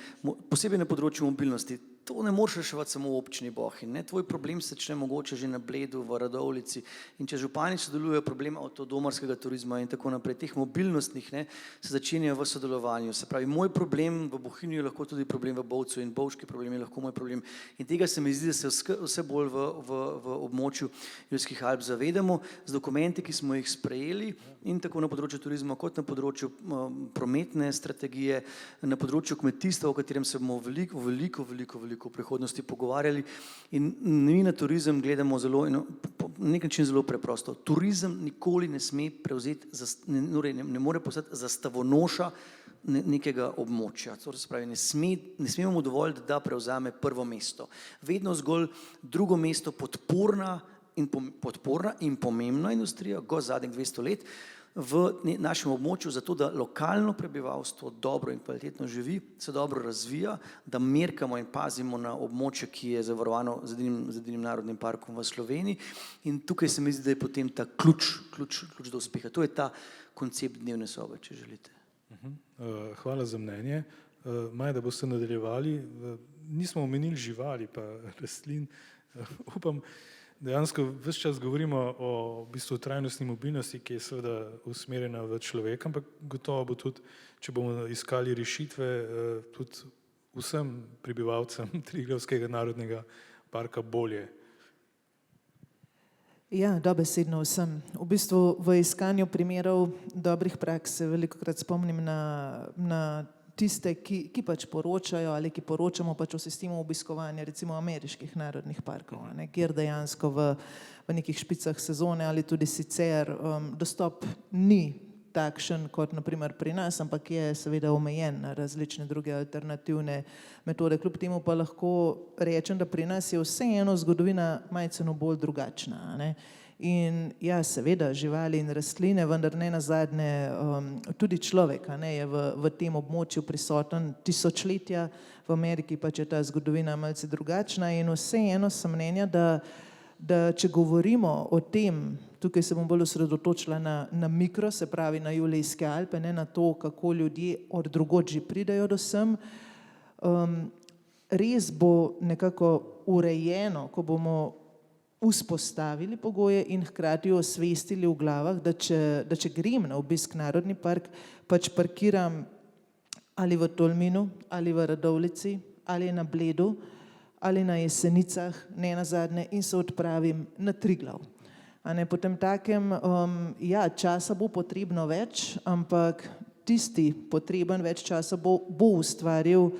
posebej na področju mobilnosti. To ne moreš reševati samo v občini Bohinj. Ne? Tvoj problem se začne mogoče že na Bledu, v Radovljici in če župani sodelujejo, problem avtodomarskega turizma in tako naprej, teh mobilnostnih, ne, se začenjajo v sodelovanju. Se pravi, moj problem v Bohinju je lahko tudi problem v Bovcu in bovški problem je lahko moj problem. In tega se mi zdi, da se vse bolj v območju Julijskih Alp zavedamo z dokumenti, ki smo jih sprejeli in tako na področju turizma kot na področju prometne strategije, na področju kmetijstva, o katerem se bomo veliko v prihodnosti pogovarjali in mi na turizem gledamo na nek način zelo preprosto. Turizem nikoli ne sme prevzeti, ne more postati zastavonoša nekega območja. To se pravi, ne smemo mu dovoliti, da prevzame prvo mesto. Vedno zgolj drugo mesto podporna in pomembna industrija, zadnjih 200 let, v našem območju, zato da lokalno prebivalstvo dobro in kvalitetno živi, se dobro razvija, da merkamo in pazimo na območje, ki je zavarovano z edinim narodnim parkom v Sloveniji. In tukaj se mi zdi, da je potem ta ključ do uspeha. To je ta koncept dnevne sobe, če želite. Hvala za mnenje. Maja, da boste nadaljevali. Nismo omenili živali pa rastlin. Upam, dejansko ves čas govorimo o v bistvu trajnostni mobilnosti, ki je seveda usmerjena v človeka, ampak gotovo bo tudi, če bomo iskali rešitve, tudi vsem prebivalcem Triglavskega narodnega parka bolje. Ja, dobesedno vsem. V bistvu v iskanju primerov dobrih praks se velikokrat spomnim na tiste, ki pač poročajo ali ki poročamo pač o sistemu obiskovanja recimo ameriških narodnih parkov, kjer dejansko v nekih špicah sezone ali tudi sicer dostop ni takšen kot naprimer pri nas, ampak je seveda omejen na različne druge alternativne metode. Kljub temu pa lahko rečem, da pri nas je vseeno zgodovina majceno bolj drugačna. In ja, seveda živali in rastline, vendar ne nazadnje tudi človek je v tem območju prisoten tisočletja, v Ameriki pač je ta zgodovina malce drugačna in vseeno sem mnenja, da če govorimo o tem, tukaj se bom bolj osredotočila na mikro, se pravi na Julijske Alpe, ne na to, kako ljudje od drugod že pridejo do sem, res bo nekako urejeno, ko bomo vzpostavili pogoje in hkrati osvestili v glavah, da če grem na obisk Narodni park, pač parkiram ali v Tolminu, ali v Radovljici, ali na Bledu, ali na Jesenicah, ne nazadnje, in se odpravim na Triglav. Potem takem, ja, časa bo potrebno več, ampak tisti potreben več časa bo ustvaril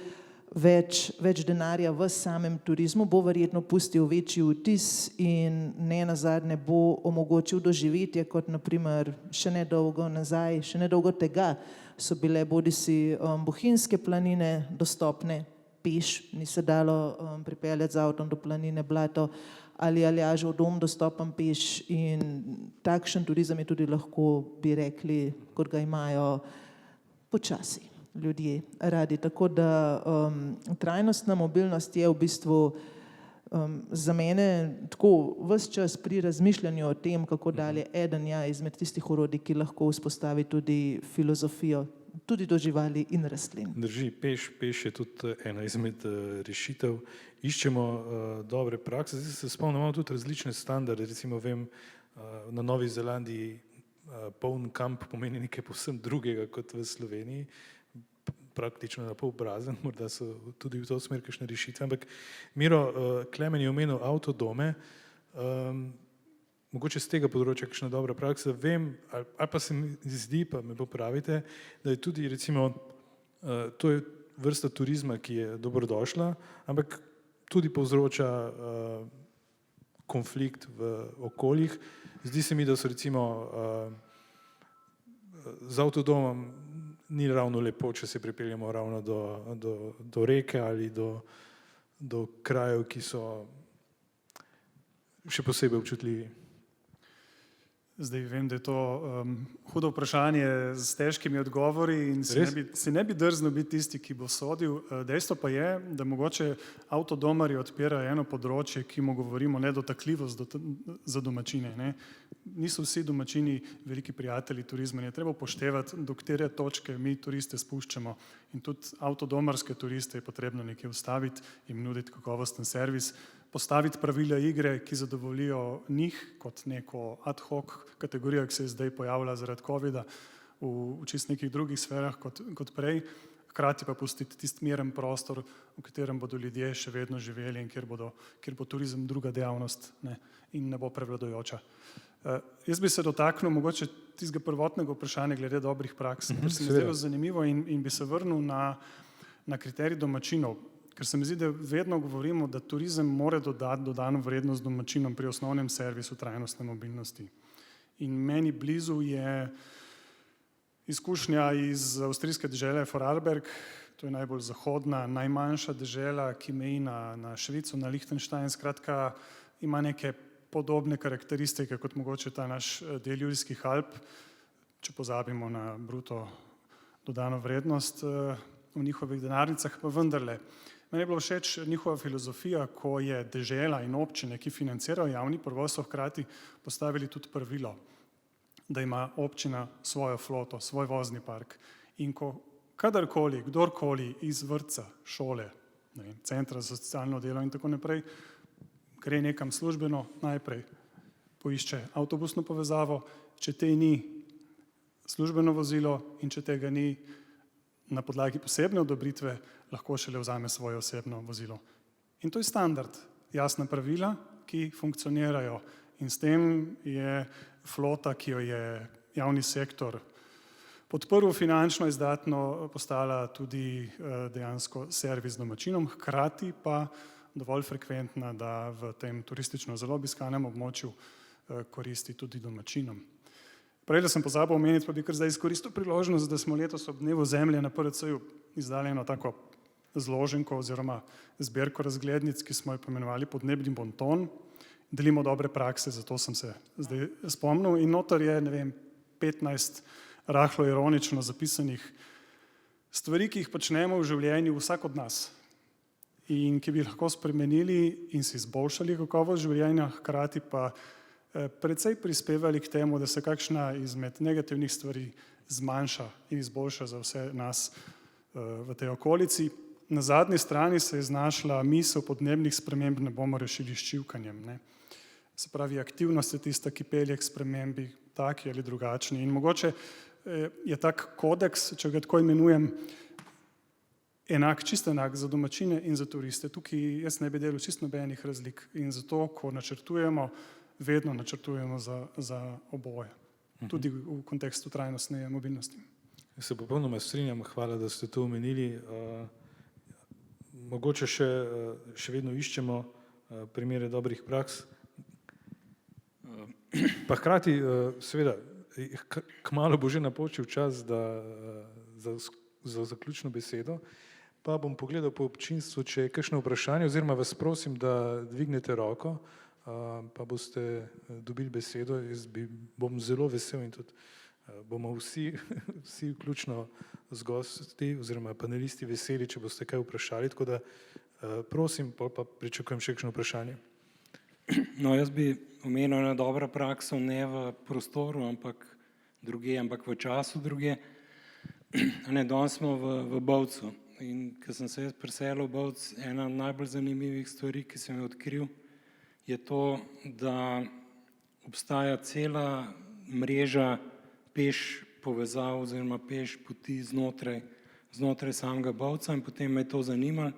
več denarja v samem turizmu, bo verjetno pustil večji vtis in ne nazadnje bo omogočil doživetje, kot naprimer še nedolgo nazaj, še nedolgo tega so bile bodisi Bohinjske planine dostopne peš, ni se dalo pripeljati z avtom do planine Blato, ali Aljažev dom dostopen peš in takšen turizem je tudi lahko, bi rekli, kot ga imajo počasi ljudje radi. Tako da trajnostna mobilnost je v bistvu za mene tako ves čas pri razmišljanju o tem, kako dalje eden izmed tistih orodij, ki lahko vzpostavi tudi filozofijo, tudi do živali in rastlin. Drži, peš je tudi ena izmed rešitev. Iščemo dobre prakse. Zdaj se spomnim, imamo tudi različne standarde. Recimo vem, na Novi Zelandiji poln kamp pomeni nekaj povsem drugega kot v Sloveniji. Praktično na pol prazen, morda so tudi v to smer kakšne rešitve, ampak Miro, Klemen je omenil avtodome, mogoče z tega področja kakšna dobra praksa, vem, ali pa se mi zdi, pa me popravite, da je tudi recimo, to je vrsta turizma, ki je dobrodošla, ampak tudi povzroča konflikt v okoljih. Zdi se mi, da so recimo z avtodomom ni ravno lepo, če se pripeljemo ravno do reke ali do krajev, ki so še posebej občutljivi. Zdaj vem, da je to hudo vprašanje s težkimi odgovori in si ne bi drznil biti tisti, ki bo sodil. Dejstvo pa je, da mogoče avtodomarji odpirajo eno področje, ki mu govorimo nedotakljivost za domačine. Niso vsi domačini veliki prijatelji turizma in je treba upoštevati, do katere točke mi turiste spuščamo. In tudi avtodomarske turiste je potrebno nekje ustaviti, jim nuditi kakovosten servis, postaviti pravila igre, ki zadovoljijo njih kot neko ad hoc kategorijo, ki se je zdaj pojavila zaradi covida v čist nekih drugih sferah kot prej, hkrati pa pustiti tisti miren prostor, v katerem bodo ljudje še vedno živeli in kjer bo turizem druga dejavnost in ne bo prevladujoča. Jaz bi se dotaknil mogoče tistega prvotnega vprašanja glede dobrih praks, ker se mi zdelo zanimivo in bi se vrnil na kriterij domačinov. Ker se mi zdi, da vedno govorimo, da turizem mora dodati dodano vrednost domačinom pri osnovnem servisu trajnostne mobilnosti. In meni blizu je izkušnja iz avstrijske dežele Vorarlberg, to je najbolj zahodna, najmanjša dežela, ki meji na Švico, na Liechtenstein, skratka ima neke podobne karakteristike kot mogoče ta naš del Julijskih Alp. če pozabimo na bruto dodano vrednost v njihovih denarnicah, pa vendarle. Meni je bilo všeč njihova filozofija, ko je dežela in občine, ki financirajo javni prevoz, so hkrati postavili tudi pravilo, da ima občina svojo floto, svoj vozni park. In ko kadarkoli, kdorkoli iz vrtca, šole, centra za socialno delo in tako naprej, gre nekam službeno, najprej poišče avtobusno povezavo, če te ni službeno vozilo in če tega ni na podlagi posebne odobritve, lahko šele vzame svoje osebno vozilo. In to je standard, jasna pravila, ki funkcionirajo. In s tem je flota, ki jo je javni sektor podprl finančno, izdatno postala tudi dejansko servis domačinom, hkrati pa dovolj frekventna, da v tem turistično zelo obiskanem območju koristi tudi domačinom. Prej sem pozabil omeniti, pa bi kar zdaj izkoristil priložnost, da smo letos ob dnevu zemlje na PRC-ju izdali eno tako zloženko oziroma zbirko razglednic, ki smo jo poimenovali Podnebni bonton. Delimo dobre prakse, zato sem se zdaj spomnil. In noter je, 15 rahlo ironično zapisanih stvari, ki jih počnemo v življenju vsak od nas in ki bi lahko spremenili in si izboljšali kakovost življenja, hkrati pa precej prispevali k temu, da se kakšna izmed negativnih stvari zmanjša in izboljša za vse nas v tej okolici. Na zadnji strani se je znašla misel podnebnih sprememb ne bomo rešili s čivkanjem. Se pravi, aktivnost je tista, ki pelje k spremembi, taki ali drugačni. In mogoče je tak kodeks, če ga tako imenujem, čisto enak za domačine in za turiste. Tukaj jaz ne bi delal čisto nobenih razlik. In zato, ko načrtujemo, vedno načrtujemo za oboje. Tudi v kontekstu trajnostne mobilnosti. Se popolnoma strinjam, hvala, da ste to omenili. Mogoče še vedno iščemo primere dobrih praks. Pa hkrati, seveda, kmalu bo že napočil čas za zaključno besedo, pa bom pogledal po občinstvu, če je kakšno vprašanje, oziroma vas prosim, da dvignete roko, pa boste dobili besedo. Jaz bom zelo vesel in tudi bomo vsi vključno z gosti oziroma panelisti veseli, če boste kaj vprašali, tako da prosim, pa pričakujem še kakšno vprašanje. No, jaz bi omenil eno dobro prakso, ne v prostoru, ampak druge, ampak v času druge. Danes smo v Bovcu in ko sem se jaz preselil v Bovc, ena najbolj zanimivih stvari, ki sem jo odkril, je to, da obstaja cela mreža peš povezav oziroma peš poti znotraj samega Bovca, in potem me je to zanimalo,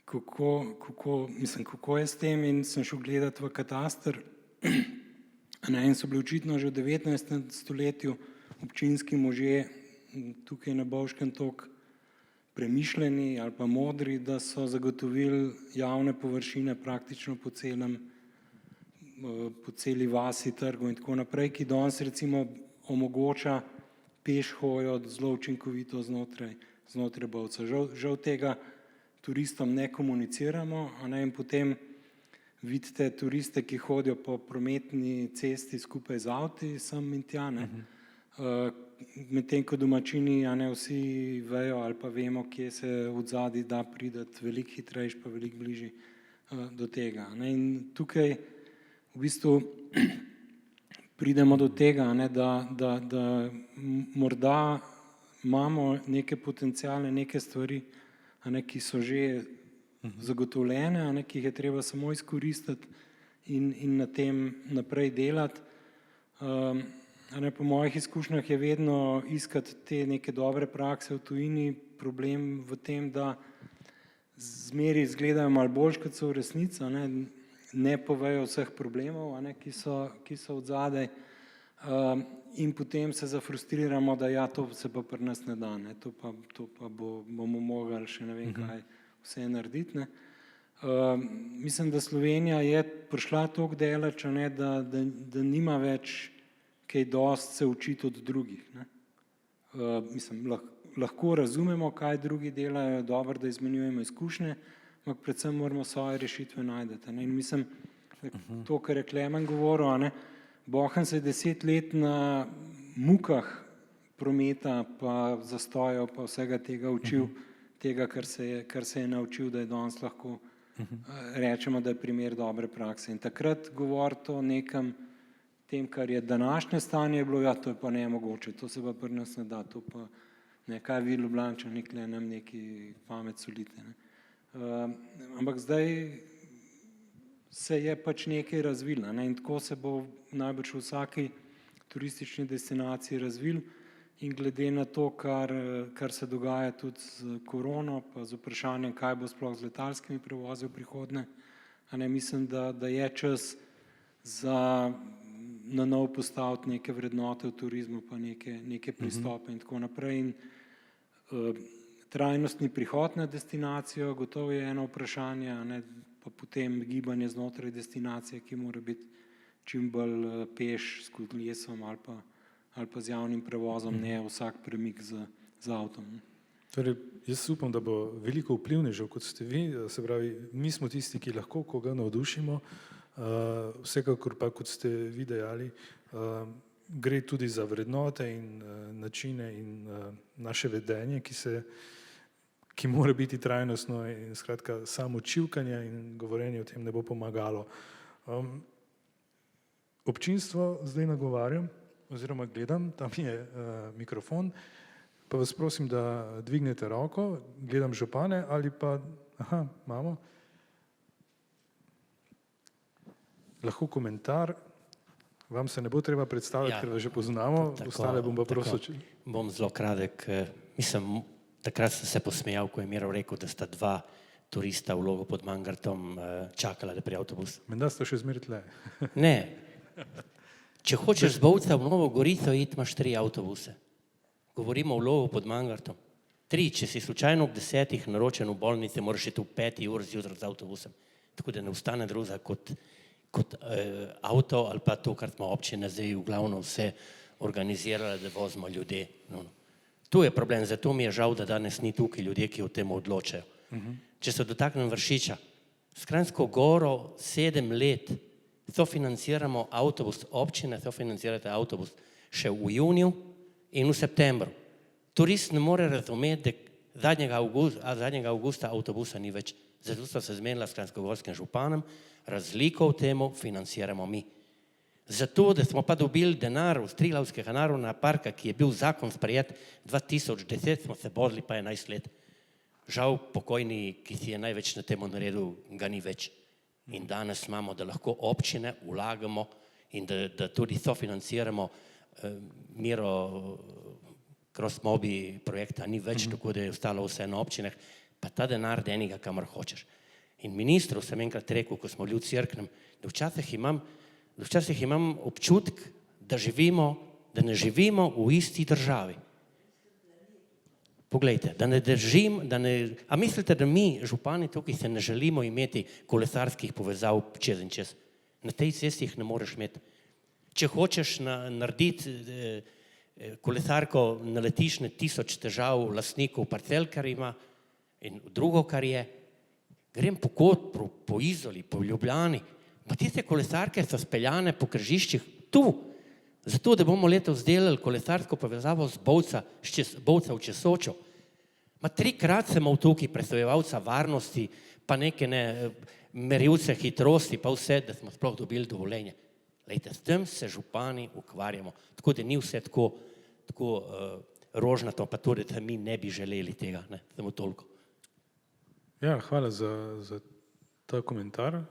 kako je s tem, in sem šel gledati v kataster. In so bili očitno že v 19. stoletju občinski možje tukaj na Bovškem toliko premišljeni ali pa modri, da so zagotovili javne površine praktično po celi vasi, trgu in tako naprej, ki danes recimo omogoča peš hojo zelo učinkovito znotraj Bovca. Žal tega turistom ne komuniciramo, in potem vidite turiste, ki hodijo po prometni cesti skupaj z avti, sem in tja, medtem ko domačini vsi vejo ali pa vemo, kje se odzadaj da prideti veliko hitrejš pa veliko bližje do tega. In tukaj v bistvu pridemo do tega, da morda imamo neke potenciale, neke stvari, ki so že zagotovljene, ki jih je treba samo izkoristiti in na tem naprej delati. Po mojih izkušnjah je vedno iskati te neke dobre prakse v tujini, problem v tem, da zmeri izgledajo malo boljš, kot so v resnici, ne povejo vseh problemov, ki so odzadaj, in potem se zafrustriramo, da ja, to se pa pri nas ne da, to pa bomo mogli še ne vem kaj vse narediti. Mislim, da Slovenija je prišla toliko daleč, da nima več kaj dosti se učiti od drugih. Lahko razumemo, kaj drugi delajo, je dobro, da izmenjujemo izkušnje, ampak predvsem moramo svoje rešitve najti. In mislim, to, kar je Klemen govoril, Bohan se je 10 let na mukah prometa, pa zastojev, pa vsega tega učil, tega, kar se je naučil, da je danes lahko, rečemo, da je primer dobre prakse. In takrat govoriti o nekem tem, kar je današnje stanje, je bilo, ja, to je pa nemogoče, to se pa pri nas ne da, to pa ne, kaj vi Ljubljančani nam neki pamet solite. Ne. Ampak zdaj se je pač nekaj razvilo, ne, in tako se bo najbrž v vsaki turistični destinaciji razvil in glede na to, kar se dogaja tudi z korono, pa z vprašanjem, kaj bo sploh z letalskimi prevozi v prihodnje, ne, mislim, da je čas za na novo postaviti neke vrednote v turizmu, pa neke pristope in tako naprej. In trajnostni prihod na destinacijo gotovo je eno vprašanje, ne, pa potem gibanje znotraj destinacije, ki mora biti čim bolj peš s kolesom ali pa z javnim prevozom, ne vsak premik z avtom. Torej, jaz upam, da bo veliko vplivnežev, kot ste vi, se pravi, mi smo tisti, ki lahko koga navdušimo, vsekakor pa, kot ste vi dejali, gre tudi za vrednote in načine in naše vedenje, ki mora biti trajnostno in skratka samo čivkanje in govorenje o tem ne bo pomagalo. Občinstvo zdaj nagovarjam oziroma gledam, tam je mikrofon, pa vas prosim, da dvignete roko, gledam župane ali pa, imamo. Lahko komentar, vam se ne bo treba predstavljati, ker vas že poznamo, ostale bom pa prosil. Bom zelo kratek. Mislim, takrat sem se posmejal, ko je Miro rekel, da sta dva turista v Logu pod Mangartom čakala, da prije avtobus. Menda sta še zmeraj tle. Ne. Če hočeš z Bovca v Novo Gorico iti, imaš 3 avtobuse. Govorimo v Logu pod Mangartom. 3, če si slučajno ob 10 naročen v bolnici, moraš iti v 5 ur zjutraj z avtobusom. Tako da ne ostane druga kot avto ali pa to, kar smo občine zdaj v glavno vse organizirali, da vozimo ljudje. Tu je problem, zato mi je žal, da danes ni tukaj ljudje, ki o tem odločajo. Če se dotaknem Vršiča, s Kranjsko Goro 7 let sofinanciramo avtobus, občine sofinancirate avtobus še v juniju in v septembru. Turist ne more razumeti, da zadnjega avgusta avtobusa ni več. Zato so se zmenila s kranjskogorskim županom, razliko v temu financiramo mi. Zato, da smo pa dobili denar od Triglavskega narodnega parka, ki je bil zakon sprejet 2010, smo se borili pa 11 let. Žal pokojni, ki si je največ na tem naredil, ga ni več. In danes imamo, da lahko občine vlagamo in da tudi sofinanciramo. Miro Cross-Mobi projekta ni več, tako da je ostalo vse na občinah, pa ta denar denega, kamor hočeš. In ministru sem enkrat rekel, ko smo bili v Cerknem, da včasih imam občutek, da ne živimo v isti državi. Poglejte, a mislite, da mi, župani tukaj, se ne želimo imeti kolesarskih povezav čez in čez? Na tej cesti jih ne moreš imeti. Če hočeš narediti kolesarko, naletiš na 1000 težav lastnikov parcel, kar ima, in drugo, kar je, grem po Kopru, po Izoli, po Ljubljani, pa tiste kolesarke so speljane po križiščih tu, zato, da bomo letos delali kolesarsko povezavo z Bovca v Česočo. Ma 3-krat sem imel tukaj predstavljevalca varnosti, pa neke merilce hitrosti, pa vse, da smo sploh dobili dovoljenje. Lejte, s tem se župani ukvarjamo, tako da ni vse tako rožnato, pa tudi, da mi ne bi želeli tega, ne, samo toliko. Ja, hvala za ta komentar.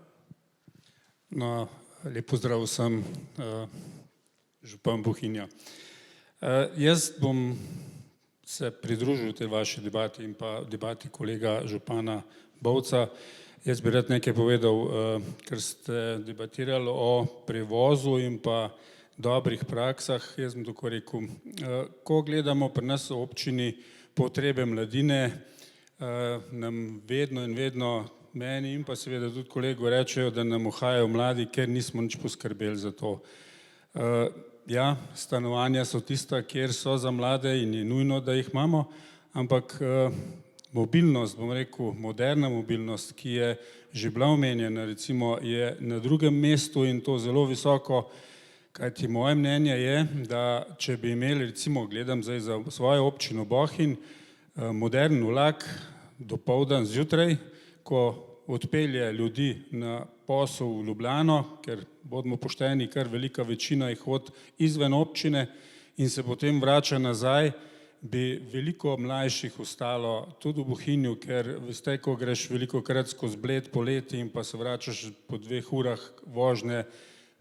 No, lep pozdrav vsem, župan Bohinja. Jaz bom se pridružil tej vaši debati in pa debati kolega župana Bovca. Jaz bi rad nekaj povedal, ker ste debatirali o prevozu in pa dobrih praksah. Jaz bom tako rekel, ko gledamo pri nas v občini potrebe mladine, nam vedno in vedno, meni in pa seveda tudi kolegu rečejo, da nam uhajajo mladi, ker nismo nič poskrbeli za to. Ja, stanovanja so tista, kjer so za mlade in je nujno, da jih imamo, ampak mobilnost, bom rekel, moderna mobilnost, ki je že bila omenjena, recimo je na drugem mestu in to zelo visoko, Kajti moje mnenje je, da če bi imeli, recimo gledam zdaj za svojo občino Bohinj, modern vlak dopoldan zjutraj, ko odpelje ljudi na posel v Ljubljano, ker bodimo pošteni, kar velika večina jih hodi izven občine in se potem vrača nazaj, bi veliko mlajših ostalo tudi v Bohinju, ker veste, ko greš velikokrat skozi Bled poleti in pa se vračaš po 2 urah vožnje,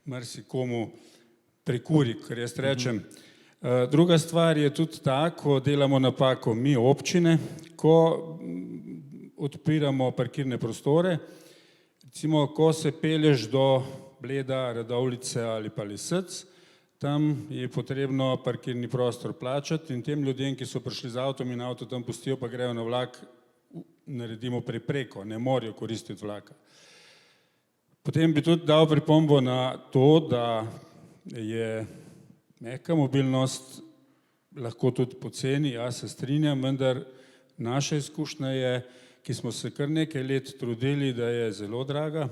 marsikomu prekuri, kar jaz rečem. Druga stvar je tudi ta, ko delamo napako mi občine, ko odpiramo parkirne prostore, recimo, ko se pelješ do Bleda, Radovljice ali pa Lesec, tam je potrebno parkirni prostor plačati in tem ljudem, ki so prišli z avtom in avto tam pustijo, pa grejo na vlak, naredimo prepreko, ne morejo koristiti vlaka. Potem bi tudi dal pripombo na to, da je mehka mobilnost lahko tudi poceni, jaz se strinjam, vendar naša izkušnja je, ki smo se kar nekaj let trudili, da je zelo draga,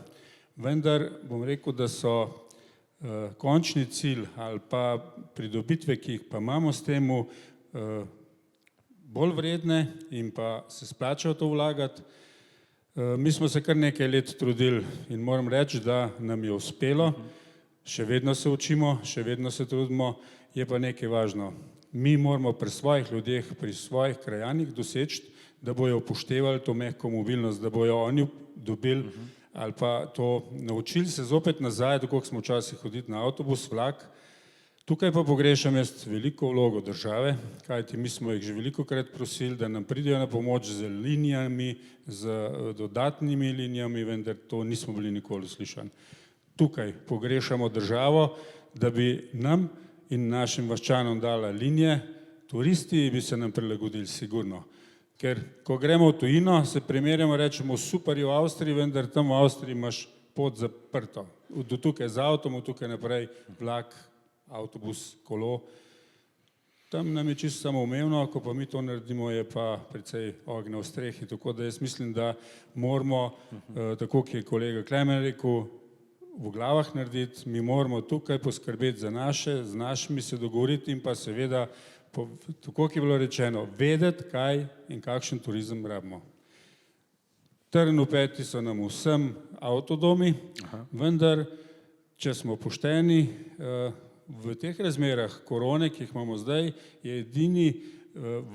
vendar bom rekel, da so končni cilj ali pa pridobitve, ki jih pa imamo s temu, bolj vredne in pa se splača v to vlagati. Mi smo se kar nekaj let trudili in moram reči, da nam je uspelo, še vedno se učimo, še vedno se trudimo, je pa nekaj važno. Mi moramo pri svojih ljudeh, pri svojih krajanih doseči, da bojo upoštevali to mehko mobilnost, da bojo oni dobili ali pa to naučili se zopet nazaj, tako smo včasih hoditi na avtobus, vlak. Tukaj pa pogrešam jaz veliko vlogo države, kajti mi smo jih že velikokrat prosili, da nam pridejo na pomoč z linijami, z dodatnimi linijami, vendar to nismo bili nikoli slišani. Tukaj pogrešamo državo, da bi nam in našim vaščanom dala linije, turisti bi se nam prilagodili sigurno. Ker ko gremo v tujino, se primerjamo, rečemo super je v Avstriji, vendar tam v Avstriji imaš pot zaprto. Do tukaj z avtom, od tukaj naprej vlak, avtobus, kolo. Tam nam je čisto samoumevno, ko pa mi to naredimo, je pa precej ognja v strehi. Tako da jaz mislim, da moramo, tako kot je kolega Klemen rekel, v glavah narediti, mi moramo tukaj poskrbeti za naše, z našimi se dogovoriti in pa seveda, tako kot je bilo rečeno, vedeti, kaj in kakšen turizem rabimo. Trn v peti so nam vsem avtodomi, vendar, če smo pošteni, v teh razmerah korone, ki jih imamo zdaj, je edini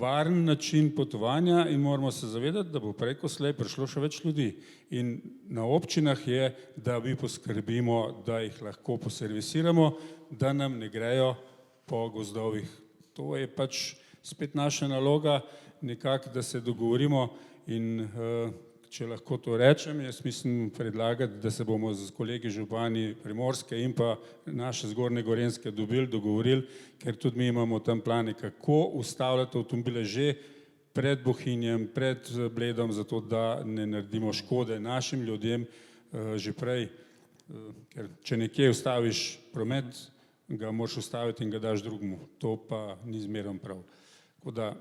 varen način potovanja in moramo se zavedati, da bo preko slej prišlo še več ljudi. In na občinah je, da mi poskrbimo, da jih lahko poservisiramo, da nam ne grejo po gozdovih. To je pač spet naša naloga, nekako, da se dogovorimo in če lahko to rečem, jaz mislim predlagati, da se bomo z kolegi župani Primorske in pa naše Zgornje Gorenjske dogovorili, ker tudi mi imamo tam plane, kako ustavljati avtomobile že pred Bohinjem, pred Bledom, zato da ne naredimo škode našim ljudem že prej, ker če nekje ustaviš promet, ga moraš ustaviti in ga daš drugemu. To pa ni zmeraj prav. Tako da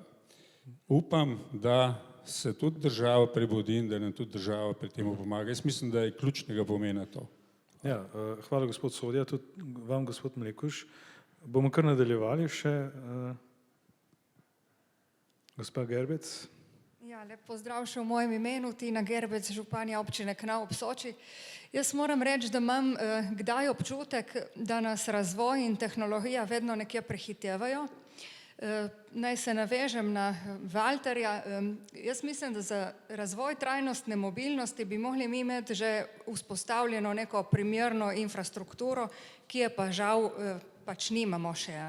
upam, da se tudi država prebudi in da nam tudi država pri tem pomaga. Jaz mislim, da je ključnega pomena to. Ja, hvala gospod Sodja, tudi vam gospod Mlekuš. Bomo kar nadaljevali še. Gospa Gerbec. Ja, lep pozdrav še v mojem imenu, Tina Gerbec, županja občine Knau ob Soči. Jaz moram reči, da imam kdaj občutek, da nas razvoj in tehnologija vedno nekje prehitevajo. Naj se navežem na Valterja. Jaz mislim, da za razvoj trajnostne mobilnosti bi mogli mi imeti že vzpostavljeno neko primerno infrastrukturo, ki je pa žal pač nimamo še.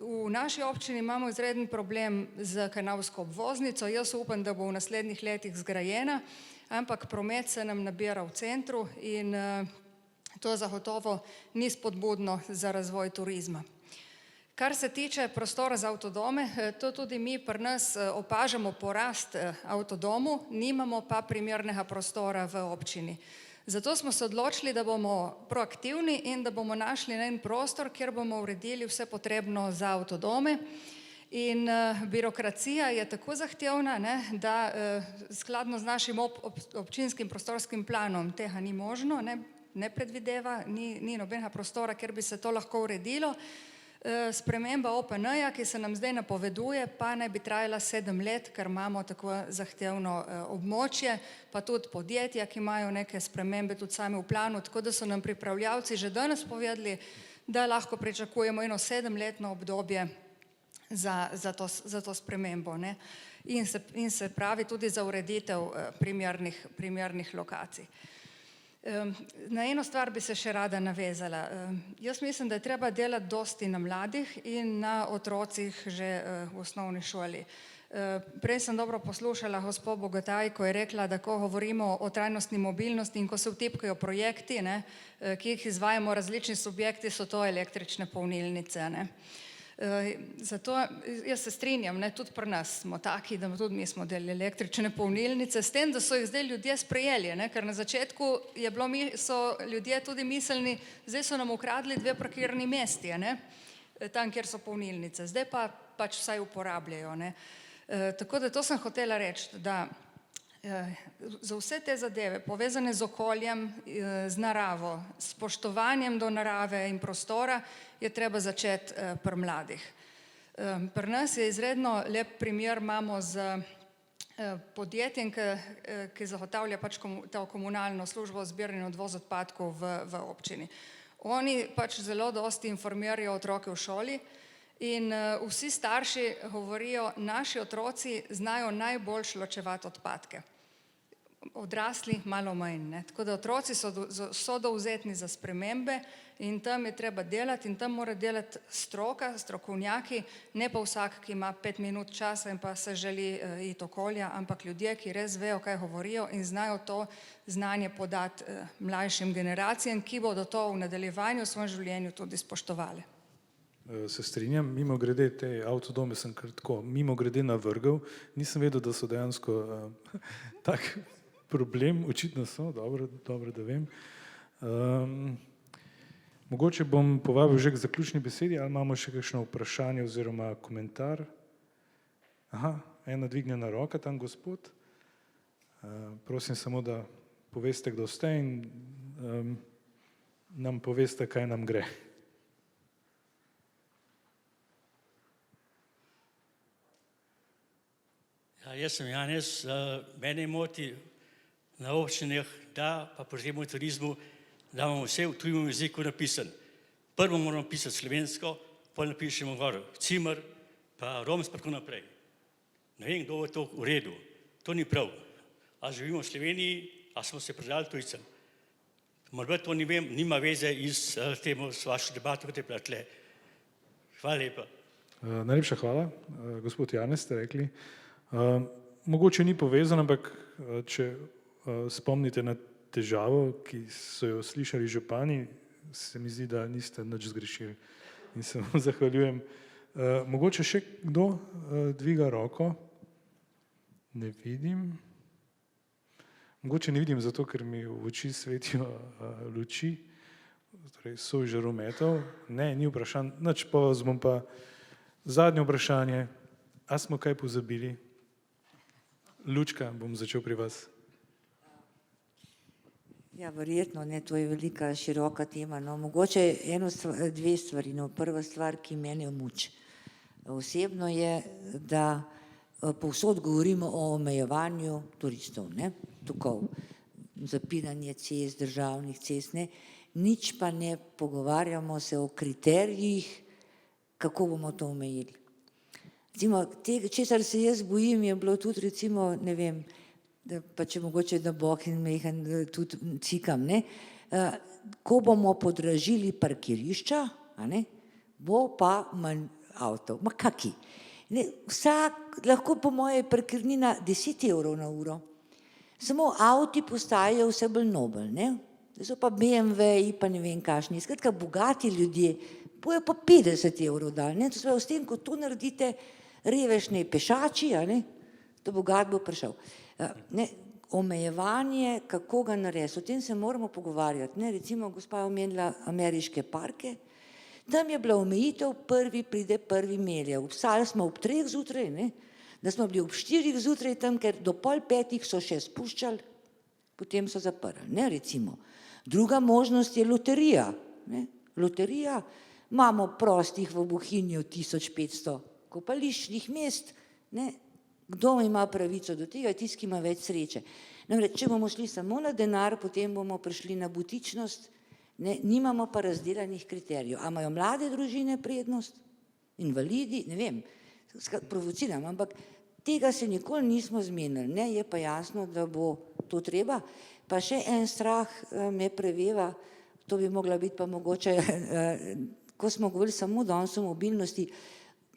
V naši občini imamo izreden problem z kanalsko obvoznico. Jaz upam, da bo v naslednjih letih zgrajena, ampak promet se nam nabira v centru in to zagotovo ni spodbudno za razvoj turizma. Kar se tiče prostora za avtodome, to tudi mi pri nas opažamo porast avtodomov, nimamo pa primernega prostora v občini. Zato smo se odločili, da bomo proaktivni in da bomo našli en prostor, kjer bomo uredili vse potrebno za avtodome. In birokracija je tako zahtevna, da skladno z našim občinskim prostorskim planom tega ni možno. ne predvideva, ni nobenega prostora, kjer bi se to lahko uredilo. Sprememba OPN-ja, ki se nam zdaj napoveduje, pa naj bi trajala 7 let, ker imamo tako zahtevno območje, pa tudi podjetja, ki imajo neke spremembe tudi sami v planu, tako da so nam pripravljavci že danes povedali, da lahko pričakujemo eno 7-letno obdobje za to spremembo, ne. In se pravi tudi za ureditev primernih lokacij. Na eno stvar bi se še rada navezala. Jaz mislim, da je treba delati dosti na mladih in na otrocih že v osnovni šoli. Prej sem dobro poslušala gospo Bogataj, ko je rekla, da ko govorimo o trajnostni mobilnosti in ko se vtipkajo projekti, ne, ki jih izvajamo različni subjekti, so to električne polnilnice, ne. Zato jaz se strinjam, ne, tudi pri nas smo taki, da tudi mi smo del električne polnilnice, s tem, da so jih zdaj ljudje sprejeli, ne, ker na začetku so ljudje tudi mislili, zdaj so nam ukradli 2 parkirni mesti, ne, tam, kjer so polnilnice, zdaj pa pač vsaj uporabljajo, ne. Tako da to sem hotela reči, da za vse te zadeve, povezane z okoljem, z naravo, s spoštovanjem do narave in prostora, je treba začeti pri mladih. Pri nas je izredno lep primer, imamo z podjetjem, ki zagotavlja pač to komunalno službo zbiranja in odvoz odpadkov v občini. Oni pač zelo dosti informirajo otroke v šoli in vsi starši govorijo, naši otroci znajo najboljše ločevati odpadke. Odrasli malo manj, ne. Tako da otroci so dovzetni za spremembe in tam je treba delati in tam mora delati stroka, strokovnjaki, ne pa vsak, ki ima 5 minut časa in pa se želi iti okolja, ampak ljudje, ki res vejo, kaj govorijo in znajo to znanje podati mlajšim generacijam, ki bodo to v nadaljevanju v svojem življenju tudi spoštovali. Se strinjam, mimo grede te avtodome sem kar tako, mimo grede navrgal, nisem vedel, da so dejansko tak problem, očitno so, dobro, da vem. Mogoče bom povabil že k zaključni besedi, ali imamo še kakšno vprašanje oziroma komentar? Aha, ena dvignjena roka, tam gospod. Prosim samo, da poveste, kdo ste in nam poveste, kaj nam gre. Jaz sem Janez, mene moti na občinah, da pa predvsem v turizmu, da imamo vse v tujem jeziku napisan. Prvo moramo pisati slovensko, potem napišemo gor cimer, pa romsko, pa tako naprej. Ne vem, kdo je to v redu. To ni prav. A živimo v Sloveniji, a smo se predali tujcem. Morda to nima veze s vašo debato, kot je bila tle. Hvala lepa. Najlepša hvala. Gospod Janez, ste rekli. Mogoče ni povezano, ampak če spomnite na težavo, ki so jo slišali župani, se mi zdi, da niste nič zgrešili in se vam zahvaljujem. Mogoče še kdo dviga roko? Ne vidim. Mogoče ne vidim zato, ker mi v oči svetijo luči, torej so žarometov. Ne, ni vprašanj, nič pa vas bom pa zadnje vprašanje. A smo kaj pozabili? Lučka, bom začel pri vas. Ja, verjetno, ne, to je velika, široka tema. No, mogoče dve stvari. No, prva stvar, ki mene muči osebno je, da povsod govorimo o omejevanju turistov, ne, tokov, zapiranje cest, državnih cest, ne, nič pa ne pogovarjamo se o kriterijih, kako bomo to omejili. Recimo, česar se jaz bojim, je bilo tudi recimo, ne vem, da pa če mogoče da boh in mehen tudi cikam, ne, ko bomo podražili parkirišča, a ne, bo pa manj avtov. Ma kaki? Ne, lahko po moje parkirnina 10 € na uro. Samo avti postajajo vse bolj nobel, ne. So pa BMW-ji, pa ne vem kakšni. Skratka, bogati ljudje bojo pa 50 € dali, ne. To se pravi, s tem, ko to naredite, revež ne pešači, a ne, to bogat bo prišel. Ne, omejevanje, kako ga narediti, o tem se moramo pogovarjati, ne, recimo gospa je omenila ameriške parke, tam je bila omejitev, prvi pride, prvi melje, vstali smo ob 3 zjutraj, ne, da smo bili ob 4 zjutraj tam, ker do 4:30 so še spuščali, potem so zaprli, ne, recimo. Druga možnost je loterija. Ne? Loterija, imamo prostih v Bohinju 1500 kopališčnih mest, ne? Kdo ima pravico do tega, tisti, ki ima več sreče. Namreč, če bomo šli samo na denar, potem bomo prišli na butičnost, ne? Nimamo pa razdelanih kriterijev. A imajo mlade družine prednost, invalidi, ne vem, provociram, ampak tega se nikoli nismo zmenili, ne? Je pa jasno, da bo to treba. Pa še en strah me preveva, to bi mogla biti pa mogoče, ko smo govorili samo danes o mobilnosti,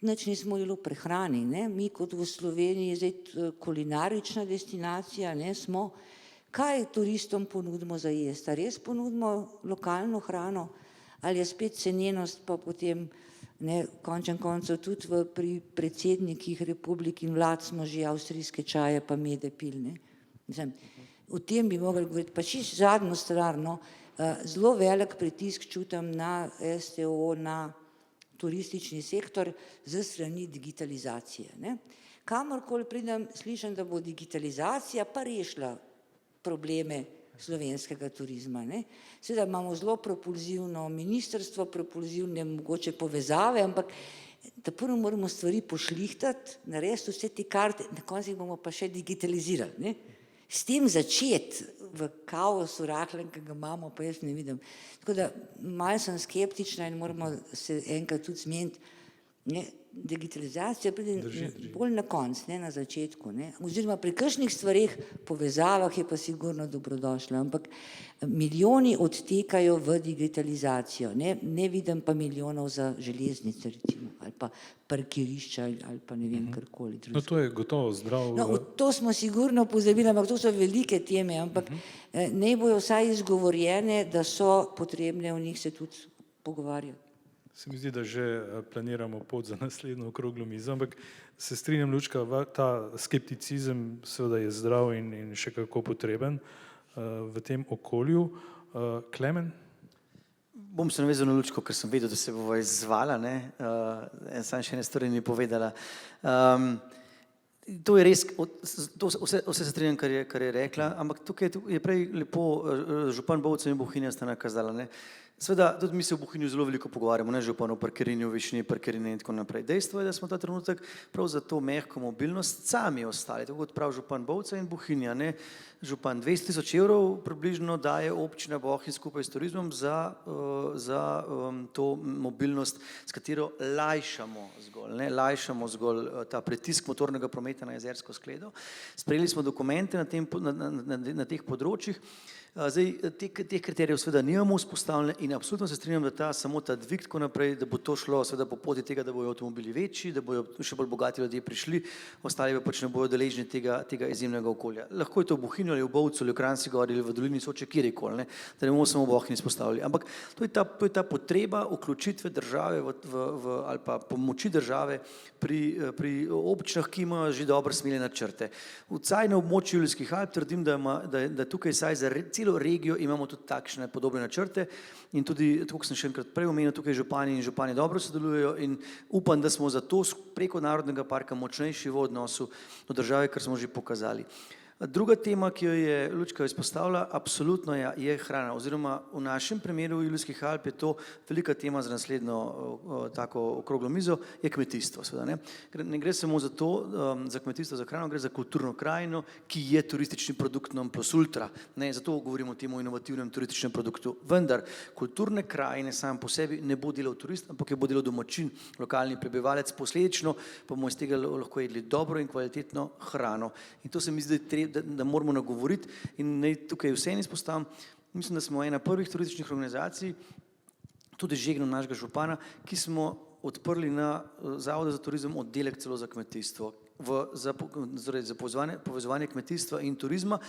nič nismo govorili o prehrani, ne? Mi kot v Sloveniji zdaj kulinarična destinacija, ne, smo, kaj turistom ponudimo za jesti? A res ponudimo lokalno hrano ali je spet cenenost pa potem, ne, končen koncev tudi pri predsednikih republik in vlad smo že avstrijske čaje pa mede pil, ne? Mislim, o tem bi mogli govoriti, pa čisto zadnjo stvar, no, zelo velik pritisk čutim na STO, na turistični sektor z strani digitalizacije, ne. Kamorkoli pridem, slišim, da bo digitalizacija pa rešila probleme slovenskega turizma, ne. Seveda imamo zelo propulzivno ministrstvo, propulzivne mogoče povezave, ampak da prvo moramo stvari pošlihtati, narediti vse te karte, na koncu jih bomo pa še digitalizirali, ne. S tem začeti v kaosu rahlem, ki ga imamo, pa jaz ne vidim. Tako da malo sem skeptična in moramo se enkrat tudi zmeniti, ne, digitalizacija pride bolj na koncu, ne na začetku, ne. Oziroma pri kakšnih stvareh, povezavah je pa sigurno dobrodošla, ampak milijoni odtekajo v digitalizacijo, ne, ne vidim pa milijonov za železnice recimo, ali pa parkirišča ali pa ne vem karkoli drugega. No, to je gotovo zdrav. No, to smo sigurno pozabili, ampak to so velike teme, ampak naj bojo vsaj izgovorjene, da so potrebne, o njih se tudi pogovarjati. Se mi zdi, da že planiramo pot za naslednjo okroglo mizo, ampak se strinjam, Lučka, ta skepticizem seveda je zdrav in še kako potreben v tem okolju. Klemen? Bom se navezal na Lučko, ker sem vedel, da se bova izzvala, ne, sam še ene stvari ni povedala. To je res, vse se strinjam, kar je rekla, ampak tukaj je prej lepo župan Bovca in Bohinja sta nakazala, ne. Seveda, tudi mi se v Bohinju zelo veliko pogovarjamo, ne župan o parkirinju, višini parkirine in tako naprej. Dejstvo je, da smo ta trenutek prav za to mehko mobilnost sami ostali, tako kot prav župan Bovca in Bohinja, ne. Župan 200 000 evrov približno daje občina Bohinj skupaj s turizmom za to mobilnost, s katero lajšamo zgolj ta pritisk motornega prometa na jezersko skledo. Sprejeli smo dokumente na teh področjih. Zdaj, teh kriterijev seveda nimamo vzpostavljene in absolutno se strinjam, da samo ta dvig tako naprej, da bo to šlo seveda po poti tega, da bojo avtomobili večji, da bojo še bolj bogati ljudje prišli, ostali pa pač ne bojo deležni tega izjemnega okolja. Lahko je to v Bohinju ali v Bovcu ali v Kranjski Gori ali v dolini Soče, kjerkoli, ne, da ne bomo samo v Bohinju izpostavili. Ampak to je ta potreba vključitve države ali pa pomoči države pri občinah, ki imajo že dobro smiljene načrte. Vsaj na območju Julijskih Alp trdim, da tukaj saj za celo regijo imamo tudi takšne podobne načrte in tudi, tako kot sem še enkrat prej omenil, tukaj župani in župani dobro sodelujejo in upam, da smo zato preko Narodnega parka močnejši v odnosu do države, kar smo že pokazali. Druga tema, ki jo je Lučka izpostavila, absolutno je hrana, oziroma v našem primeru v Julijskih Alp je to velika tema za naslednjo tako okroglo mizo, je kmetijstvo, seveda, ne. Ne gre samo za to, za kmetijstvo, za hrano, gre za kulturno krajino, ki je turistični produkt non plus ultra, ne, zato govorimo o tem inovativnem turističnem produktu. Vendar kulturne krajine sam po sebi ne bo delal turist, ampak je bo delal domačin, lokalni prebivalec, posledično pa bomo iz tega lahko jedli dobro in kvalitetno hrano. In to se mi zdi, da moramo nagovoriti in naj tukaj vseeno izpostavim, mislim, da smo ena prvih turističnih organizacij, tudi žegnom našega župana, ki smo odprli na Zavodu za turizem oddelek celo za kmetijstvo, za povezovanje kmetijstva in turizma,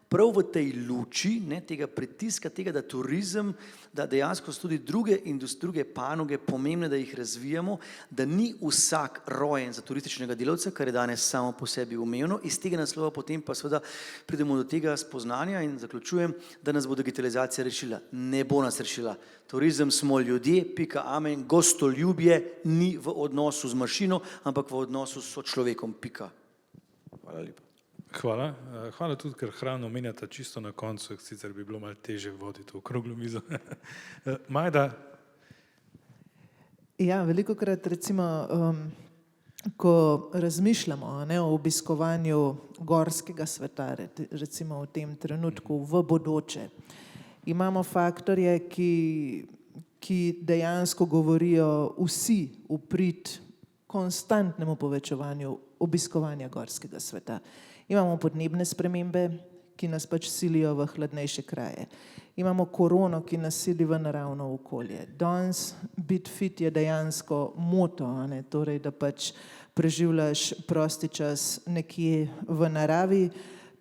prav v tej luči, ne, tega pritiska, tega, da turizem, da dejansko so tudi druge panoge pomembne, da jih razvijamo, da ni vsak rojen za turističnega delavca, kar je danes samo po sebi umevno, iz tega naslova potem pa seveda pridemo do tega spoznanja in zaključujem, da nas bo digitalizacija rešila. Ne bo nas rešila. Turizem smo ljudje, pika amen, gostoljubje ni v odnosu z mašino, ampak v odnosu s človekom, pika. Hvala lepa. Hvala. Hvala tudi, ker hrano omenjate čisto na koncu, sicer bi bilo malo teže voditi okroglo mizo. Majda. Ja, velikokrat recimo, ko razmišljamo o obiskovanju gorskega sveta, recimo v tem trenutku v bodoče, imamo faktorje, ki dejansko govorijo vsi v prid konstantnemu povečevanju obiskovanja gorskega sveta. Imamo podnebne spremembe, ki nas pač silijo v hladnejše kraje. Imamo korono, ki nas sili v naravno okolje. Danes biti fit je dejansko moto, torej da pač preživljaš prosti čas nekje v naravi,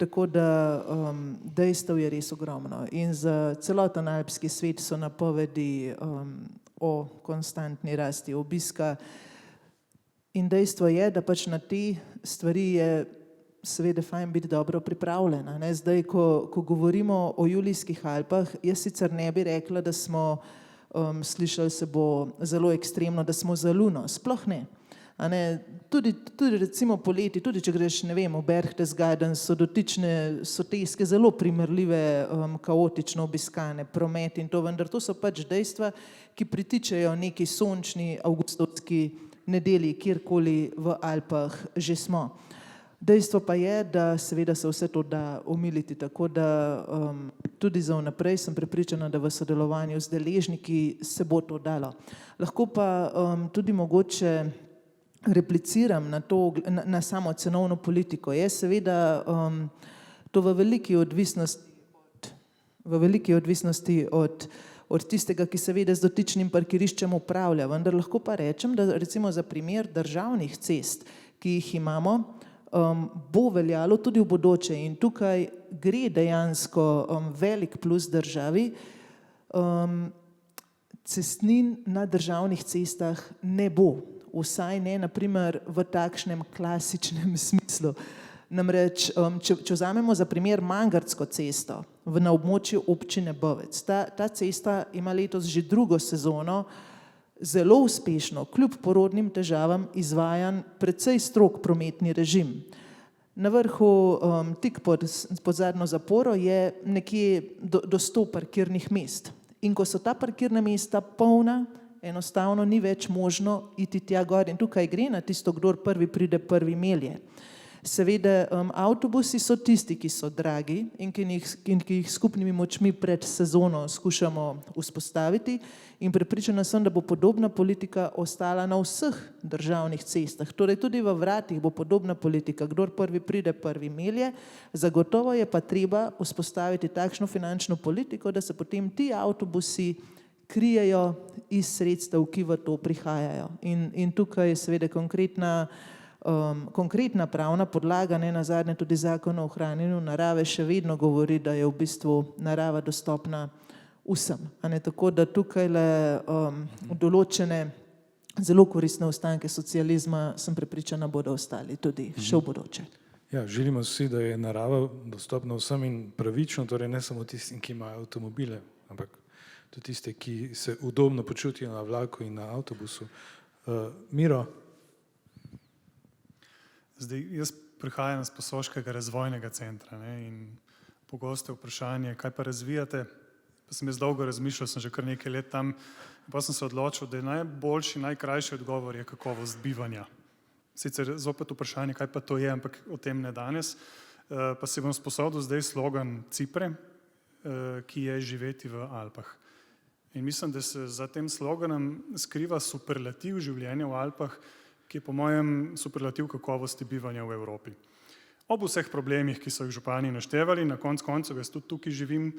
tako da dejstev je res ogromno. In za celoten alpski svet so napovedi o konstantni rasti obiska. In dejstvo je, da pač na te stvari je seveda fajn biti dobro pripravljena. Zdaj, ko govorimo o Julijskih Alpah, jaz sicer ne bi rekla, da smo, slišali se bo zelo ekstremno, da smo za luno. Sploh ne. Tudi recimo poleti, tudi če greš, ne vem, v Berchtesgaden, so dotične soteske zelo primerljive, kaotično obiskane, promet in to, vendar to so pač dejstva, ki pritičejo neki sončni avgustovski nedelji, kjerkoli v Alpah že smo. Dejstvo pa je, da seveda se vse to da omiliti, tako da tudi za vnaprej sem prepričana, da v sodelovanju z deležniki se bo to dalo. Lahko pa tudi mogoče repliciram na to, na samo cenovno politiko. Je seveda to v veliki odvisnosti od tistega, ki seveda z dotičnim parkiriščem upravlja, vendar lahko pa rečem, da recimo za primer državnih cest, ki jih imamo, bo veljalo tudi v bodoče in tukaj gre dejansko velik plus državi. Cestnin na državnih cestah ne bo, vsaj ne naprimer v takšnem klasičnem smislu. Namreč, če vzamemo za primer Mangartsko cesto na območju občine Bovec, ta cesta ima letos že drugo sezono zelo uspešno, kljub porodnim težavam, izvajan precej strog prometni režim. Na vrhu, tik pod zadnjo zaporo, je nekje do 100 parkirnih mest. In ko so ta parkirna mesta polna, enostavno ni več možno iti tja gor. In tukaj gre na tisto, kdor prvi pride, prvi melje. Seveda, avtobusi so tisti, ki so dragi in ki jih skupnimi močmi pred sezono skušamo vzpostaviti in prepričana sem, da bo podobna politika ostala na vseh državnih cestah. Torej tudi v Vratih bo podobna politika, kdor prvi pride, prvi melje. Zagotovo je pa treba vzpostaviti takšno finančno politiko, da se potem ti avtobusi krijejo iz sredstev, ki v to prihajajo. In tukaj je seveda konkretna pravna podlaga, ne nazadnje tudi Zakon o ohranjanju narave še vedno govori, da je v bistvu narava dostopna vsem. Tako da tukaj določene zelo koristne ostanke socializma, sem prepričana, bodo ostali tudi še v bodoče. Ja, želimo si, da je narava dostopna vsem in pravično, torej ne samo tistim, ki imajo avtomobile, ampak tudi tiste, ki se udobno počutijo na vlaku in na avtobusu. Miro? Zdaj, jaz prihajam z Posoškega razvojnega centra in pogosto vprašanje, kaj pa razvijate. Pa sem jaz dolgo razmišljal, sem že kar nekaj let tam, pa sem se odločil, da je najboljši, najkrajši odgovor je kakovost bivanja. Sicer zopet vprašanje, kaj pa to je, ampak o tem ne danes. Pa si bom sposodil zdaj slogan Cipre, ki je živeti v Alpah. In mislim, da se za tem sloganom skriva superlativ življenja v Alpah, ki je po mojem superlativ kakovosti bivanja v Evropi. Ob vseh problemih, ki so jih župani naštevali, na koncu koncev, jaz tudi tukaj živim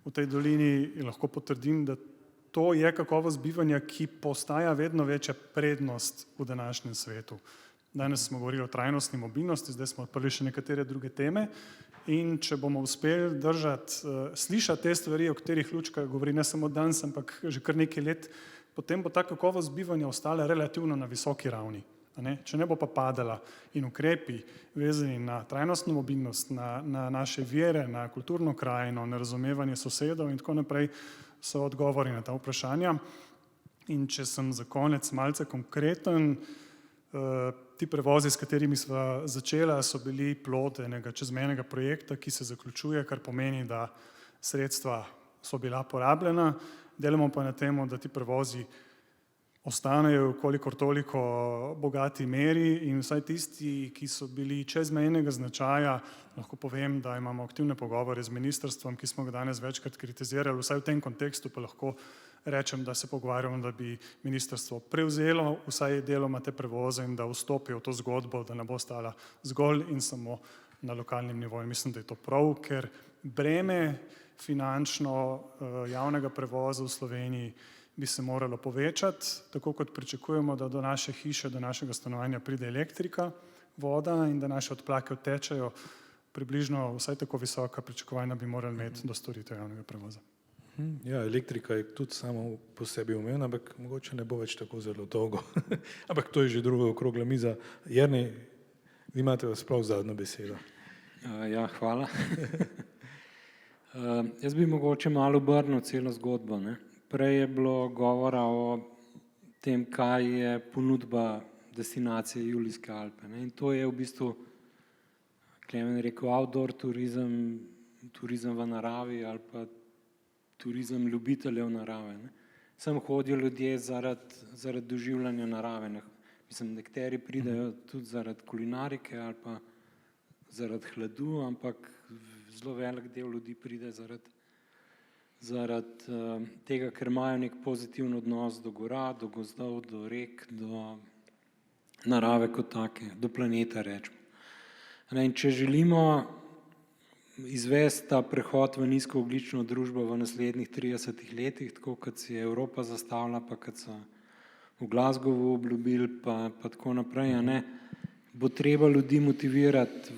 v tej dolini in lahko potrdim, da to je kakovost bivanja, ki postaja vedno večja prednost v današnjem svetu. Danes smo govorili o trajnostni mobilnosti, zdaj smo odprli še nekatere druge teme in če bomo uspeli slišati te stvari, o katerih Lučka govori ne samo danes, ampak že kar nekaj let, potem bo ta kakovost bivanja ostala relativno na visoki ravni. Če ne bo pa padala in ukrepi vezani na trajnostno mobilnost, na naše vere, na kulturno krajino, na razumevanje sosedov in tako naprej, so odgovori na ta vprašanja. In če sem za konec malce konkreten, Ti prevozi, s katerimi sva začela, so bili plod enega čezmejnega projekta, ki se zaključuje, kar pomeni, da sredstva so bila porabljena. Delamo pa na tem, da ti prevozi ostanejo v kolikor toliko bogati meri in vsaj tisti, ki so bili čezmejnega značaja, lahko povem, da imamo aktivne pogovore z ministrstvom, ki smo ga danes večkrat kritizirali, vsaj v tem kontekstu pa lahko rečem, da se pogovarjamo, da bi ministrstvo prevzelo vsaj deloma te prevoze in da vstopi v to zgodbo, da ne bo stala zgolj in samo na lokalnem nivoju. Mislim, da je to prav, ker breme finančno javnega prevoza v Sloveniji bi se moralo povečati, tako kot pričakujemo, da do naše hiše, do našega stanovanja pride elektrika, voda in da naše odplake odtečejo, približno vsaj tako visoka pričakovanja bi morali imeti do storitev javnega prevoza. Ja, elektrika je tudi samo po sebi umevna, ampak mogoče ne bo več tako zelo dolgo. Ampak to je že druga okrogla miza. Jernej, vi imate sploh zadnjo besedo. Ja, hvala. Jaz bi mogoče malo obrnil celo zgodbo, ne. Prej je bilo govora o tem, kaj je ponudba destinacije Julijske Alpe, ne. In to je v bistvu, Klemen rekel, outdoor turizem, turizem v naravi ali pa turizem ljubiteljev narave, ne. Sem hodijo ljudje zaradi doživljanja narave. Mislim, nekateri pridejo tudi zaradi kulinarike ali pa zaradi hladu, ampak zelo velik del ljudi pride zaradi tega, ker imajo nek pozitiven odnos do gora, do gozdov, do rek, do narave kot take, do planeta, rečemo. In če želimo izvesti ta prehod v nizkoogljično družbo v naslednjih 30 letih, tako kot si je Evropa zastavila, pa kot so v Glasgowu obljubili, pa tako naprej, ne, bo treba ljudi motivirati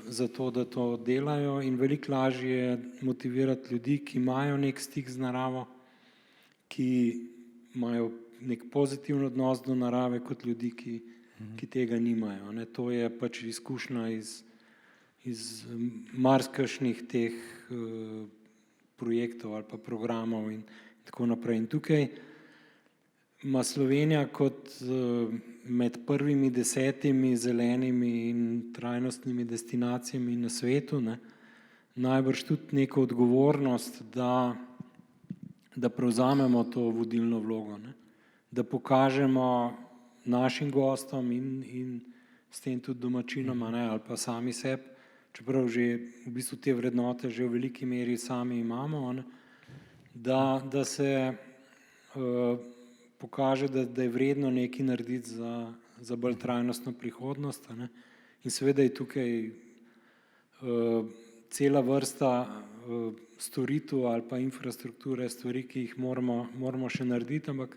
za to, da to delajo in veliko lažje je motivirati ljudi, ki imajo nek stik z naravo, ki imajo nek pozitiven odnos do narave, kot ljudi, ki tega nimajo, ne. To je pač izkušnja iz marsikakšnih teh projektov ali pa programov in tako naprej. In tukaj ima Slovenija kot med prvimi 10 zelenimi in trajnostnimi destinacijami na svetu, ne, najbrž tudi neko odgovornost, da prevzamemo to vodilno vlogo, ne, da pokažemo našim gostom in s tem tudi domačinoma, ne, ali pa sami sebi, čeprav že v bistvu te vrednote že v veliki meri sami imamo, ne, da se pokaže, da je vredno nekaj narediti za bolj trajnostno prihodnost, ne. In seveda je tukaj cela vrsta storitev ali pa infrastrukture, stvari, ki jih moramo še narediti, ampak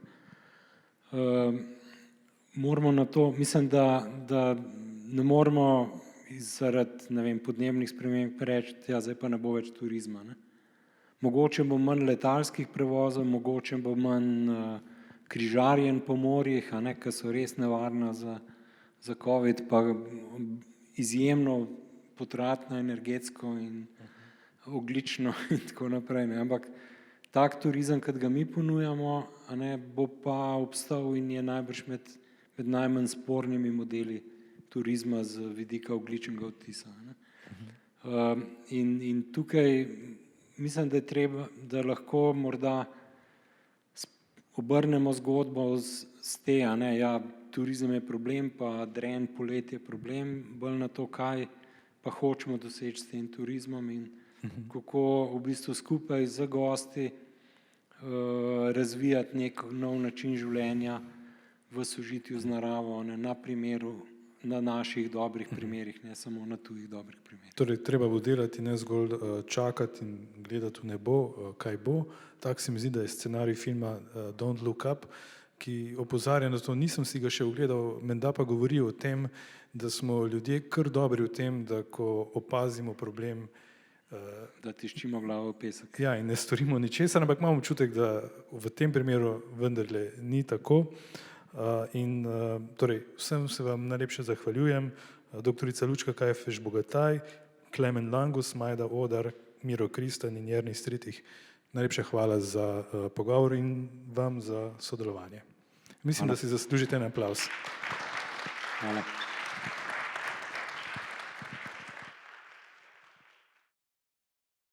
moramo na to, mislim, da ne moramo zaradi, ne vem, podnebnih sprememb reči, ja, zdaj pa ne bo več turizma, ne. Mogoče bo manj letalskih prevozov, mogoče bo manj križarjenj po morjih, a ne, ki so res nevarna za covid, pa izjemno potratna energetsko in ogljično in tako naprej, ne. Ampak tak turizem, kot ga mi ponujamo, a ne, bo pa obstal in je najbrž med najmanj spornimi modeli turizma z vidika ogljičnega odtisa, ne. In tukaj mislim, da je treba, da lahko morda obrnemo zgodbo z te, a ne, ja, turizem je problem, pa dren poletje je problem, bolj na to, kaj pa hočemo doseči s tem turizmom in kako v bistvu skupaj z gosti razvijati nek nov način življenja v sožitju z naravo, ne, na naših dobrih primerih, ne samo na tujih dobrih primerih. Torej, treba bo delati, ne zgolj čakati in gledati v nebo, kaj bo. Tak se mi zdi, da je scenarij filma Don't Look Up, ki opozarja na to, nisem si ga še ogledal, menda pa govori o tem, da smo ljudje kar dobri v tem, da ko opazimo problem, da tiščimo glavo v pesek. Ja, in ne storimo ničesar, ampak imam občutek, da v tem primeru vendarle ni tako. Torej, vsem se vam najlepše zahvaljujem, doktorica Lučka Kajfež Bogataj, Klemen Langus, Majda Odar, Miro Kristan in Jernej Stritih. Najlepša hvala za pogovor in vam za sodelovanje. Mislim, da si zaslužite en aplavz. Hvala.